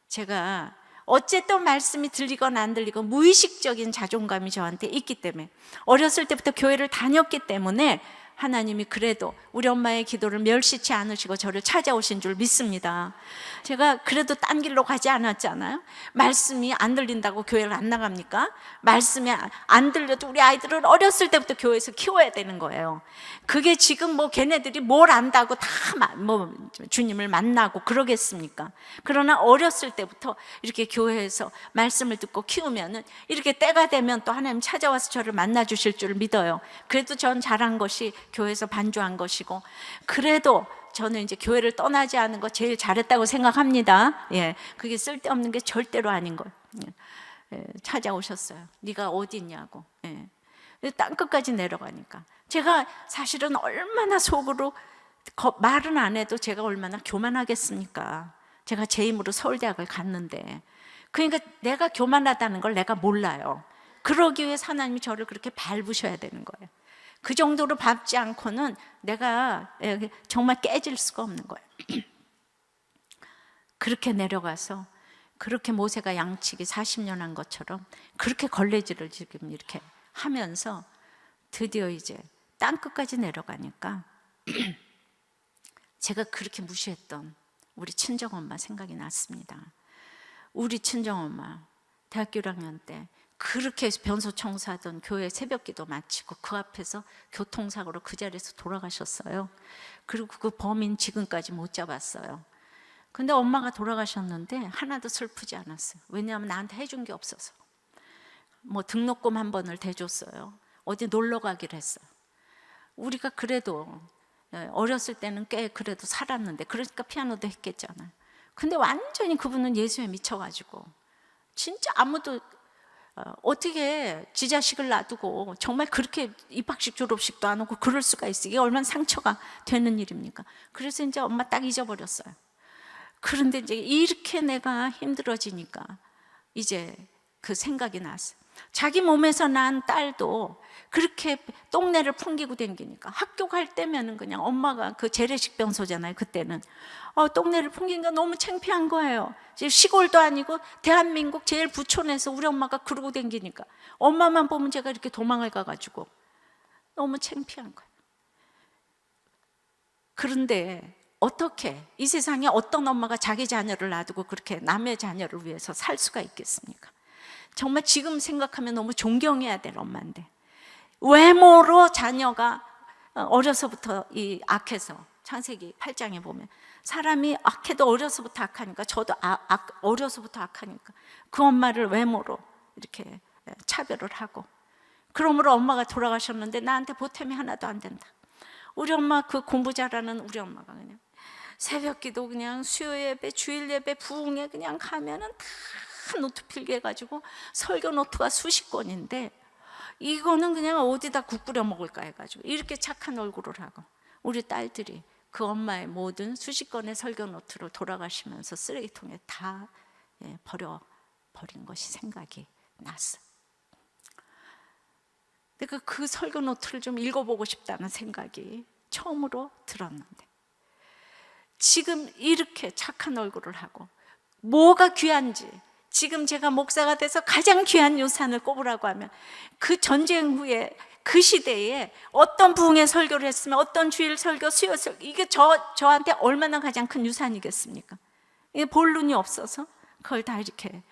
제가 어쨌든 말씀이 들리건 안 들리건 무의식적인 자존감이 저한테 있기 때문에, 어렸을 때부터 교회를 다녔기 때문에 하나님이 그래도 우리 엄마의 기도를 멸시치 않으시고 저를 찾아오신 줄 믿습니다. 제가 그래도 딴 길로 가지 않았잖아요. 말씀이 안 들린다고 교회를 안 나갑니까? 말씀이 안 들려도 우리 아이들을 어렸을 때부터 교회에서 키워야 되는 거예요. 그게 지금 뭐 걔네들이 뭘 안다고 다 뭐 주님을 만나고 그러겠습니까? 그러나 어렸을 때부터 이렇게 교회에서 말씀을 듣고 키우면은 이렇게 때가 되면 또 하나님 찾아와서 저를 만나 주실 줄 믿어요. 그래도 전 잘한 것이 교회에서 반주한 것이고, 그래도 저는 이제 교회를 떠나지 않은 거 제일 잘했다고 생각합니다. 예, 그게 쓸데없는 게 절대로 아닌 거예요. 예, 찾아오셨어요. 네가 어디 있냐고. 예. 땅끝까지 내려가니까 제가 사실은 얼마나 속으로 말은 안 해도 제가 얼마나 교만하겠습니까? 제가 제 힘으로 서울대학을 갔는데, 그러니까 내가 교만하다는 걸 내가 몰라요. 그러기 위해서 하나님이 저를 그렇게 밟으셔야 되는 거예요. 그 정도로 밟지 않고는 내가 정말 깨질 수가 없는 거예요. 그렇게 내려가서 그렇게 모세가 양치기 40년 한 것처럼 그렇게 걸레질을 지금 이렇게 하면서 드디어 이제 땅끝까지 내려가니까 제가 그렇게 무시했던 우리 친정엄마 생각이 났습니다. 우리 친정엄마 대학교 1학년 때 그렇게 변소 청소하던 교회 새벽기도 마치고 그 앞에서 교통사고로 그 자리에서 돌아가셨어요. 그리고 그 범인 지금까지 못 잡았어요. 근데 엄마가 돌아가셨는데 하나도 슬프지 않았어요. 왜냐하면 나한테 해준 게 없어서. 뭐 등록금 한 번을 대줬어요. 어디 놀러 가기로 했어요. 우리가 그래도 어렸을 때는 꽤 그래도 살았는데, 그러니까 피아노도 했겠잖아요. 근데 완전히 그분은 예수에 미쳐가지고 진짜 아무도 어떻게 지 자식을 놔두고 정말 그렇게 입학식 졸업식도 안 오고 그럴 수가 있어. 이게 얼마나 상처가 되는 일입니까? 그래서 이제 엄마 딱 잊어버렸어요. 그런데 이제 이렇게 내가 힘들어지니까 이제 그 생각이 났어요. 자기 몸에서 난 딸도 그렇게 똥내를 풍기고 다니니까 학교 갈 때면은 그냥 엄마가 그 재래식병소잖아요. 그때는 똥내를 풍기니까 너무 창피한 거예요. 시골도 아니고 대한민국 제일 부촌에서 우리 엄마가 그러고 다니니까 엄마만 보면 제가 이렇게 도망을 가가지고 너무 창피한 거예요. 그런데 어떻게 이 세상에 어떤 엄마가 자기 자녀를 놔두고 그렇게 남의 자녀를 위해서 살 수가 있겠습니까? 정말 지금 생각하면 너무 존경해야 될 엄마인데 외모로 자녀가 어려서부터 이 악해서 창세기 8장에 보면 사람이 악해도 어려서부터 악하니까 저도 어려서부터 악하니까 그 엄마를 외모로 이렇게 차별을 하고 그러므로 엄마가 돌아가셨는데 나한테 보탬이 하나도 안 된다. 우리 엄마 그 공부 잘하는 우리 엄마가 그냥 새벽기도 그냥 수요 예배 주일 예배 부흥회 그냥 가면은 다 노트 필기 해가지고 설교 노트가 수십 권인데 이거는 그냥 어디다 국 뿌려 먹을까 해가지고 이렇게 착한 얼굴을 하고 우리 딸들이 그 엄마의 모든 수십 권의 설교 노트를 돌아가시면서 쓰레기통에 다 버린 것이 생각이 났어. 내가 그 설교 노트를 좀 읽어보고 싶다는 생각이 처음으로 들었는데 지금 이렇게 착한 얼굴을 하고 뭐가 귀한지 지금 제가 목사가 돼서 가장 귀한 유산을 꼽으라고 하면 그 전쟁 후에 그 시대에 어떤 부흥의 설교를 했으면 어떤 주일 설교, 수요 설교 이게 저한테 얼마나 가장 큰 유산이겠습니까? 이게 본론이 없어서 그걸 다 이렇게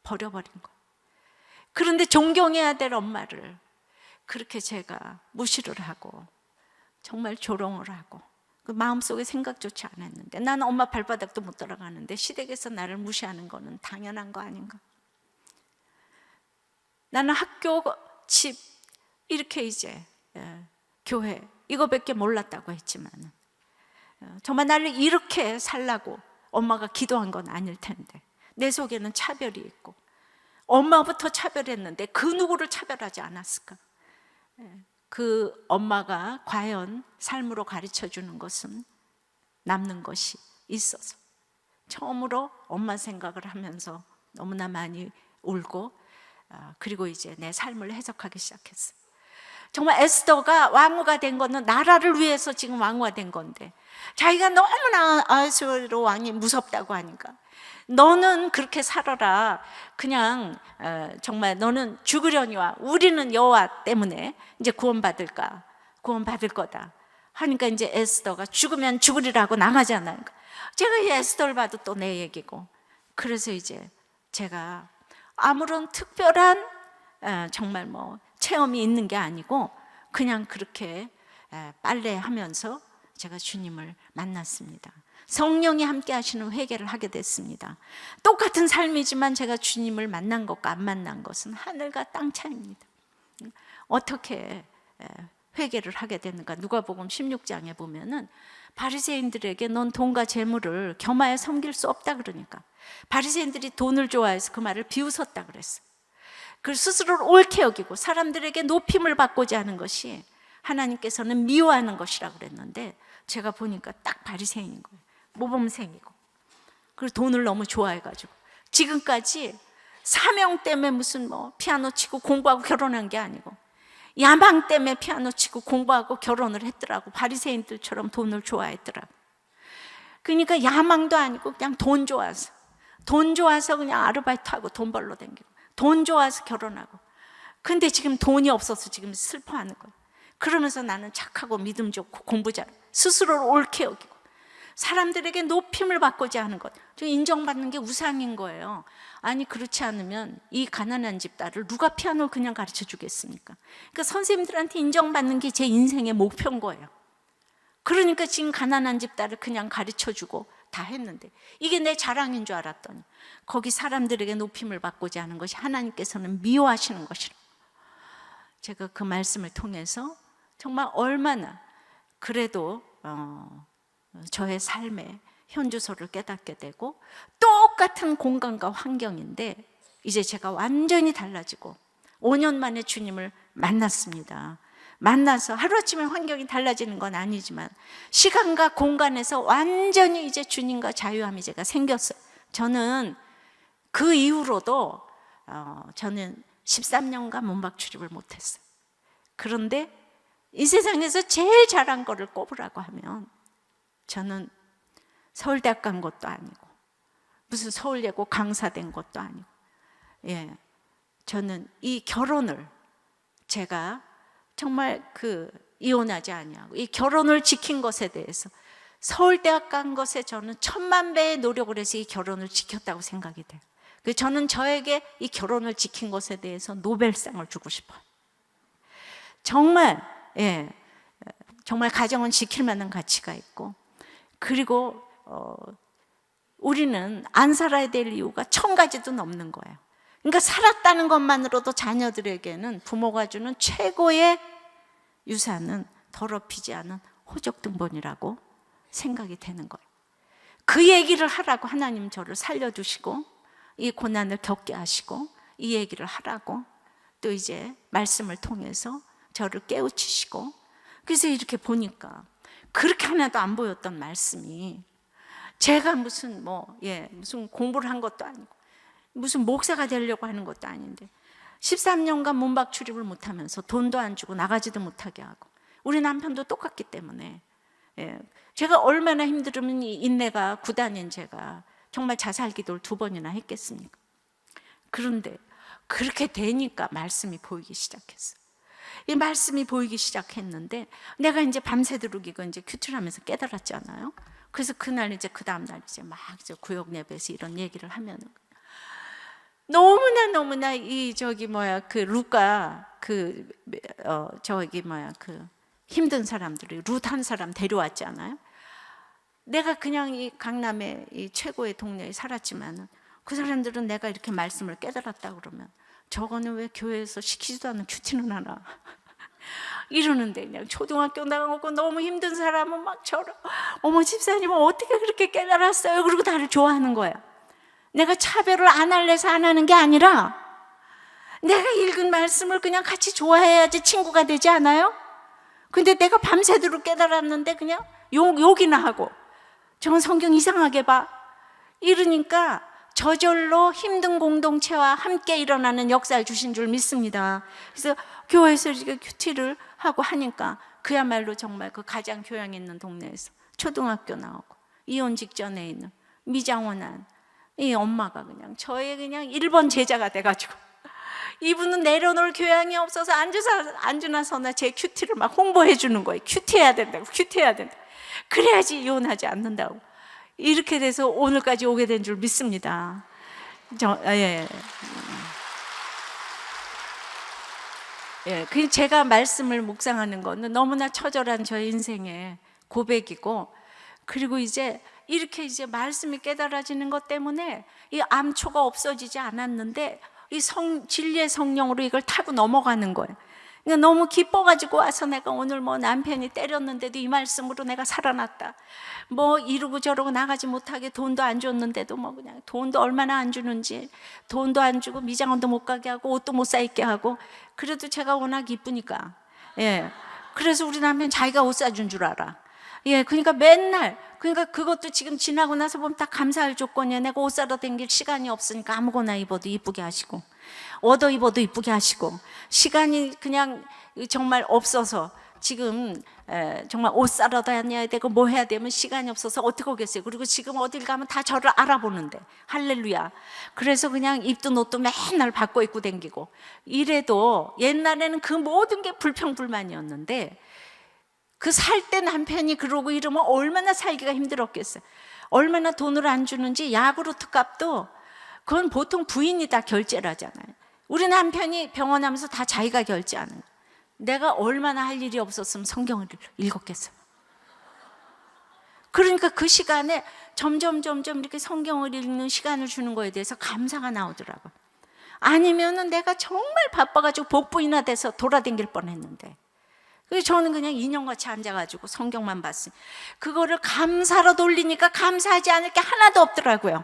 버려버린 거예요. 그런데 존경해야 될 엄마를 그렇게 제가 무시를 하고 정말 조롱을 하고 그 마음속에 생각조차 안 했는데 나는 엄마 발바닥도 못 따라가는데 시댁에서 나를 무시하는 거는 당연한 거 아닌가? 나는 학교, 집 이렇게 이제 교회 이거밖에 몰랐다고 했지만 정말 나를 이렇게 살라고 엄마가 기도한 건 아닐 텐데 내 속에는 차별이 있고 엄마부터 차별했는데 그 누구를 차별하지 않았을까? 그 엄마가 과연 삶으로 가르쳐 주는 것은 남는 것이 있어서 처음으로 엄마 생각을 하면서 너무나 많이 울고 그리고 이제 내 삶을 해석하기 시작했어요. 정말 에스더가 왕후가 된 거는 나라를 위해서 지금 왕후가 된 건데 자기가 너무나 아수르 왕이 무섭다고 하니까 너는 그렇게 살아라. 그냥 정말 너는 죽으려니와 우리는 여호와 때문에 이제 구원받을 거다 하니까 이제 에스더가 죽으면 죽으리라고 나가잖아요. 제가 이 에스더를 봐도 또 내 얘기고 그래서 이제 제가 아무런 특별한 정말 뭐 체험이 있는 게 아니고 그냥 그렇게 빨래하면서 제가 주님을 만났습니다. 성령이 함께 하시는 회개를 하게 됐습니다. 똑같은 삶이지만 제가 주님을 만난 것과 안 만난 것은 하늘과 땅 차이입니다. 어떻게 회개를 하게 되는가? 누가복음 16장에 보면은 바리새인들에게 넌 돈과 재물을 겸하여 섬길 수 없다 그러니까 바리새인들이 돈을 좋아해서 그 말을 비웃었다 그랬어요. 그 스스로를 옳게 여기고 사람들에게 높임을 받고자 하는 것이 하나님께서는 미워하는 것이라고 그랬는데 제가 보니까 딱 바리새인인 거예요. 모범생이고 그리고 돈을 너무 좋아해가지고 지금까지 사명 때문에 무슨 뭐 피아노 치고 공부하고 결혼한 게 아니고 야망 때문에 피아노 치고 공부하고 결혼을 했더라고. 바리새인들처럼 돈을 좋아했더라고. 그러니까 야망도 아니고 그냥 돈 좋아서 그냥 아르바이트하고 돈 벌러 다니고 돈 좋아서 결혼하고 근데 지금 돈이 없어서 지금 슬퍼하는 거예요. 그러면서 나는 착하고 믿음 좋고 공부 잘하고 스스로를 옳게 여기고 사람들에게 높임을 받고자 하는 것, 인정받는 게 우상인 거예요. 아니 그렇지 않으면 이 가난한 집 딸을 누가 피아노를 그냥 가르쳐 주겠습니까? 그러니까 선생님들한테 인정받는 게 제 인생의 목표인 거예요. 그러니까 지금 가난한 집 딸을 그냥 가르쳐 주고 다 했는데 이게 내 자랑인 줄 알았더니 거기 사람들에게 높임을 받고자 하는 것이 하나님께서는 미워하시는 것이라. 제가 그 말씀을 통해서 정말 얼마나 그래도 저의 삶의 현주소를 깨닫게 되고 똑같은 공간과 환경인데 이제 제가 완전히 달라지고 5년 만에 주님을 만났습니다. 만나서 하루아침에 환경이 달라지는 건 아니지만 시간과 공간에서 완전히 이제 주님과 자유함이 제가 생겼어요. 저는 그 이후로도 저는 13년간 문박 출입을 못했어요. 그런데 이 세상에서 제일 잘한 거를 꼽으라고 하면 저는 서울대학 간 것도 아니고 무슨 서울예고 강사 된 것도 아니고, 저는 이 결혼을 제가 정말 이혼하지 아니하고 이 결혼을 지킨 것에 대해서 서울대학 간 것에 저는 1000만 배의 노력을 해서 이 결혼을 지켰다고 생각이 돼요. 저는 저에게 이 결혼을 지킨 것에 대해서 노벨상을 주고 싶어요. 정말 정말 가정은 지킬 만한 가치가 있고, 그리고 우리는 안 살아야 될 이유가 1000가지도 넘는 거예요. 그러니까 살았다는 것만으로도 자녀들에게는 부모가 주는 최고의 유산은 더럽히지 않은 호적등본이라고 생각이 되는 거예요. 그 얘기를 하라고 하나님 저를 살려주시고 이 고난을 겪게 하시고 이 얘기를 하라고 또 이제 말씀을 통해서 저를 깨우치시고, 그래서 이렇게 보니까 그렇게 하나도 안 보였던 말씀이, 제가 무슨 무슨 공부를 한 것도 아니고 무슨 목사가 되려고 하는 것도 아닌데 13년간 문박 출입을 못하면서 돈도 안 주고 나가지도 못하게 하고, 우리 남편도 똑같기 때문에 제가 얼마나 힘들으면 이 인내가 9단인 제가 정말 자살 기도를 2번이나 했겠습니까? 그런데 그렇게 되니까 말씀이 보이기 시작했어요. 이 말씀이 보이기 시작했는데 내가 이제 밤새도록 이거 이제 큐티를 하면서 깨달았잖아요. 그래서 그날 이제 그 다음날 이제 막 이제 구역 예배에서 이런 얘기를 하면은 너무나 이 루카 힘든 사람들이 룻 한 사람 데려왔잖아요. 내가 그냥 이 강남의 이 최고의 동네에 살았지만은 그 사람들은 내가 이렇게 말씀을 깨달았다 그러면 저거는 왜 교회에서 시키지도 않는 큐티는 하나 이러는데, 그냥 초등학교 나가고 너무 힘든 사람은 막 저러, 어머 집사님은 어떻게 그렇게 깨달았어요? 그리고 나를 좋아하는 거야. 내가 차별을 안 할래서 안 하는 게 아니라 내가 읽은 말씀을 그냥 같이 좋아해야지 친구가 되지 않아요? 근데 내가 밤새도록 깨달았는데 그냥 욕이나 하고 저건 성경 이상하게 봐 이러니까 저절로 힘든 공동체와 함께 일어나는 역사를 주신 줄 믿습니다. 그래서 교회에서 이렇게 큐티를 하고 하니까 그야말로 정말 그 가장 교양 있는 동네에서 초등학교 나오고 이혼 직전에 있는 미장원한 이 엄마가 그냥 저의 그냥 1번 제자가 돼가지고, 이분은 내려놓을 교양이 없어서 앉으나 서나 제 큐티를 막 홍보해 주는 거예요. 큐티해야 된다고, 큐티해야 된다. 그래야지 이혼하지 않는다고. 이렇게 돼서 오늘까지 오게 된 줄 믿습니다. 제가 말씀을 묵상하는 거는 너무나 처절한 저의 인생의 고백이고, 그리고 이제 이렇게 이제 말씀이 깨달아지는 것 때문에 이 암초가 없어지지 않았는데 이 진리의 성령으로 이걸 타고 넘어가는 거예요. 그러니까 너무 기뻐가지고 와서 내가 오늘 남편이 때렸는데도 이 말씀으로 내가 살아났다. 이러고 저러고 나가지 못하게 돈도 안 줬는데도 그냥 돈도 얼마나 안 주는지 돈도 안 주고 미장원도 못 가게 하고 옷도 못 사 입게 하고, 그래도 제가 워낙 이쁘니까 그래서 우리 남편 자기가 옷 사준 줄 알아. 그러니까 맨날, 그러니까 그것도 지금 지나고 나서 보면 다 감사할 조건이야. 내가 옷 사러 다닐 시간이 없으니까 아무거나 입어도 이쁘게 하시고 얻어 입어도 이쁘게 하시고, 시간이 그냥 정말 없어서 지금 정말 옷 사러 다녀야 되고 뭐 해야 되면 시간이 없어서 어떻게 오겠어요. 그리고 지금 어딜 가면 다 저를 알아보는데 할렐루야. 그래서 그냥 입던 옷도 맨날 바꿔 입고 다니고 이래도 옛날에는 그 모든 게 불평불만이었는데, 그 살 때 남편이 그러고 이러면 얼마나 살기가 힘들었겠어요. 얼마나 돈을 안 주는지 야구르트 값도 그건 보통 부인이 다 결제를 하잖아요. 우리 남편이 병원하면서 다 자기가 결제하는 거예요. 내가 얼마나 할 일이 없었으면 성경을 읽었겠어요. 그러니까 그 시간에 점점 이렇게 성경을 읽는 시간을 주는 거에 대해서 감사가 나오더라고요. 아니면은 내가 정말 바빠가지고 복부인화 돼서 돌아다닐 뻔했는데, 그래서 저는 그냥 인형같이 앉아가지고 성경만 봤어요. 그거를 감사로 돌리니까 감사하지 않을 게 하나도 없더라고요.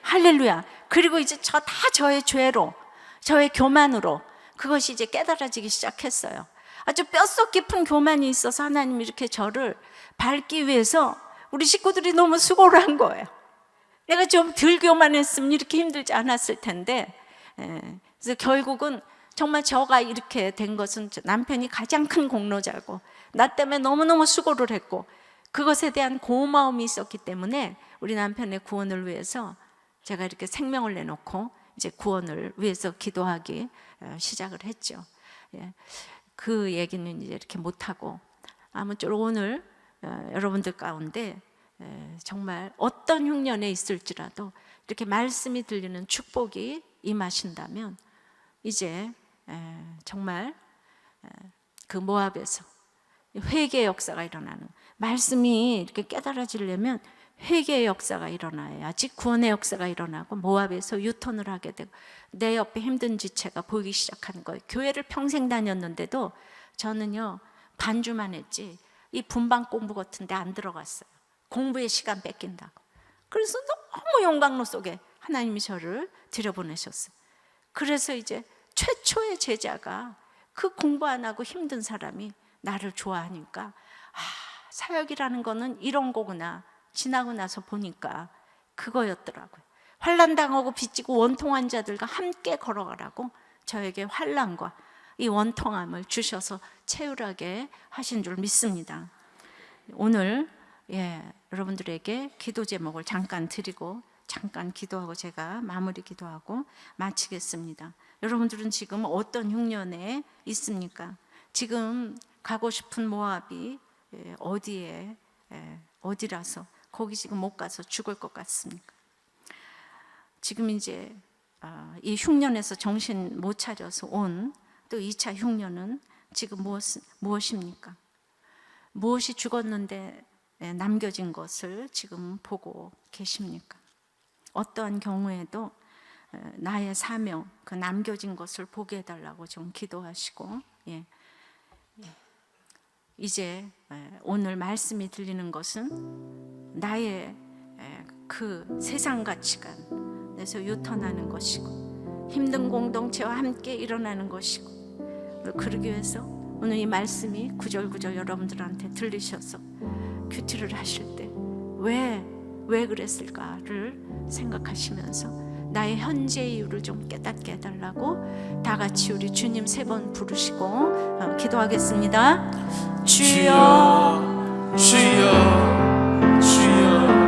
할렐루야. 그리고 이제 저의 죄로, 저의 교만으로 그것이 이제 깨달아지기 시작했어요. 아주 뼛속 깊은 교만이 있어서 하나님이 이렇게 저를 밟기 위해서 우리 식구들이 너무 수고를 한 거예요. 내가 좀 덜 교만했으면 이렇게 힘들지 않았을 텐데. 그래서 결국은 정말 저가 이렇게 된 것은 남편이 가장 큰 공로자고, 나 때문에 너무너무 수고를 했고, 그것에 대한 고마움이 있었기 때문에 우리 남편의 구원을 위해서 제가 이렇게 생명을 내놓고 이제 구원을 위해서 기도하기 시작을 했죠. 그 얘기는 이제 이렇게 못하고, 아무쪼록 오늘 여러분들 가운데 정말 어떤 흉년에 있을지라도 이렇게 말씀이 들리는 축복이 임하신다면 이제 정말 그 모압에서 회개의 역사가 일어나는, 말씀이 이렇게 깨달아지려면 회개의 역사가 일어나야지 구원의 역사가 일어나고 모압에서 유턴을 하게 되고 내 옆에 힘든 지체가 보이기 시작하는 거예요. 교회를 평생 다녔는데도 저는요 반주만 했지 이 분방 공부 같은 데 안 들어갔어요. 공부의 시간 뺏긴다고. 그래서 너무 용광로 속에 하나님이 저를 들여보내셨어요. 그래서 이제 최초의 제자가, 그 공부 안 하고 힘든 사람이 나를 좋아하니까 사역이라는 거는 이런 거구나. 지나고 나서 보니까 그거였더라고요. 환난당하고 빚지고 원통한 자들과 함께 걸어가라고 저에게 환난과 이 원통함을 주셔서 채울하게 하신 줄 믿습니다. 오늘 여러분들에게 기도 제목을 잠깐 드리고 잠깐 기도하고 제가 마무리 기도하고 마치겠습니다. 여러분들은 지금 어떤 흉년에 있습니까? 지금 가고 싶은 모압이 어디라서 거기 지금 못 가서 죽을 것 같습니까? 지금 이제 이 흉년에서 정신 못 차려서 온 또 2차 흉년은 지금 무엇입니까? 무엇이 죽었는데 남겨진 것을 지금 보고 계십니까? 어떠한 경우에도 나의 사명, 그 남겨진 것을 보게 해달라고 좀 기도하시고, 이제 오늘 말씀이 들리는 것은 나의 그 세상 가치관에서 유턴하는 것이고 힘든 공동체와 함께 일어나는 것이고, 그러기 위해서 오늘 이 말씀이 구절구절 여러분들한테 들리셔서 큐티를 하실 때 왜 그랬을까를 생각하시면서 나의 현재 이유를 좀 깨닫게 해달라고 다 같이 우리 주님 3번 부르시고 기도하겠습니다. 주여 주여 주여.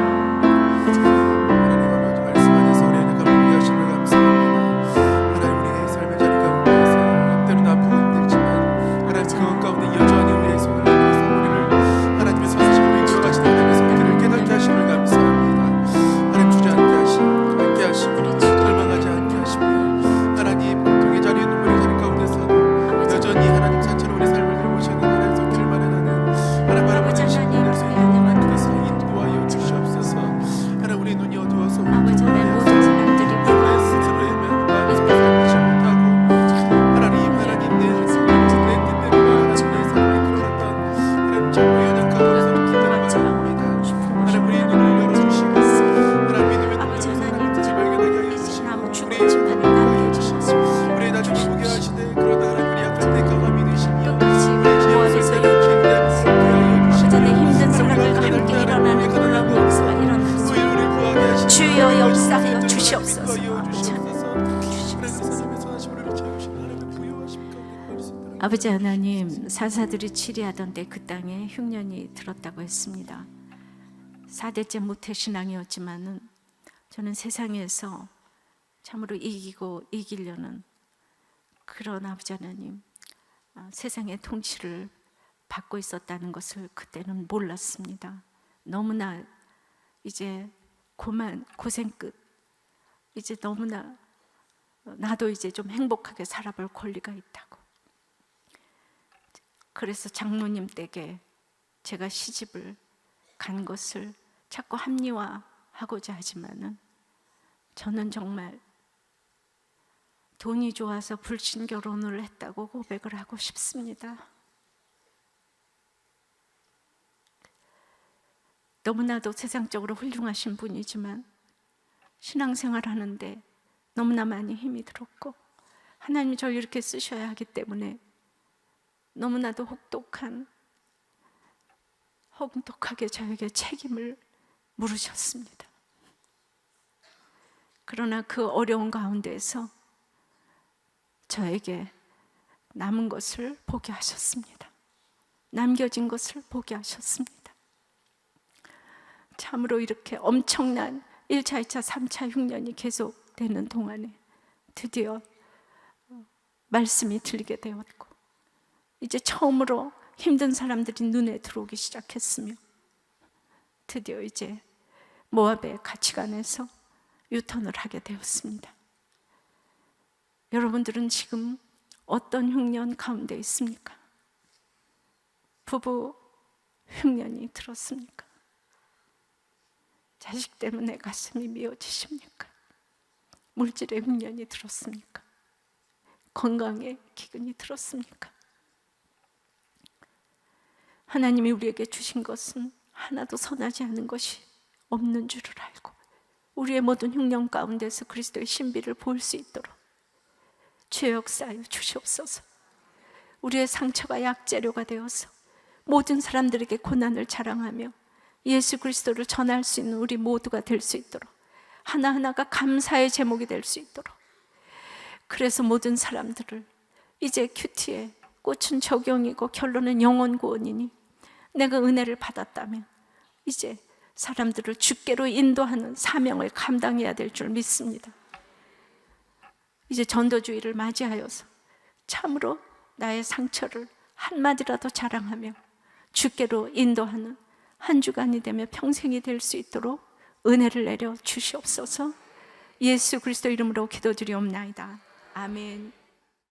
아버지 하나님, 사사들이 치리하던 때 그 땅에 흉년이 들었다고 했습니다. 4대째 모태신앙이었지만은 저는 세상에서 참으로 이기려는 그런 아버지 하나님, 세상의 통치를 받고 있었다는 것을 그때는 몰랐습니다. 너무나 이제 고생 끝, 이제 너무나 나도 이제 좀 행복하게 살아볼 권리가 있다고. 그래서 장로님 댁에 제가 시집을 간 것을 자꾸 합리화하고자 하지만은 저는 정말 돈이 좋아서 불신 결혼을 했다고 고백을 하고 싶습니다. 너무나도 세상적으로 훌륭하신 분이지만 신앙생활 하는데 너무나 많이 힘이 들었고, 하나님이 저 이렇게 쓰셔야 하기 때문에 너무나도 혹독하게 저에게 책임을 물으셨습니다. 그러나 그 어려운 가운데에서 저에게 남은 것을 보게 하셨습니다. 남겨진 것을 보게 하셨습니다. 참으로 이렇게 엄청난 1차, 2차, 3차 흉년이 계속되는 동안에 드디어 말씀이 들리게 되었고, 이제 처음으로 힘든 사람들이 눈에 들어오기 시작했으며, 드디어 이제 모압의 가치관에서 유턴을 하게 되었습니다. 여러분들은 지금 어떤 흉년 가운데 있습니까? 부부 흉년이 들었습니까? 자식 때문에 가슴이 미어지십니까? 물질의 흉년이 들었습니까? 건강의 기근이 들었습니까? 하나님이 우리에게 주신 것은 하나도 선하지 않은 것이 없는 줄을 알고, 우리의 모든 흉년 가운데서 그리스도의 신비를 볼 수 있도록 죄 역사하여 주시옵소서. 우리의 상처가 약재료가 되어서 모든 사람들에게 고난을 자랑하며 예수 그리스도를 전할 수 있는 우리 모두가 될 수 있도록, 하나하나가 감사의 제목이 될 수 있도록, 그래서 모든 사람들을, 이제 큐티의 꽃은 적용이고 결론은 영혼 구원이니 내가 은혜를 받았다면 이제 사람들을 주께로 인도하는 사명을 감당해야 될 줄 믿습니다. 이제 전도주의를 맞이하여서 참으로 나의 상처를 한마디라도 자랑하며 주께로 인도하는 한 주간이 되며 평생이 될 수 있도록 은혜를 내려 주시옵소서. 예수 그리스도 이름으로 기도드리옵나이다. 아멘.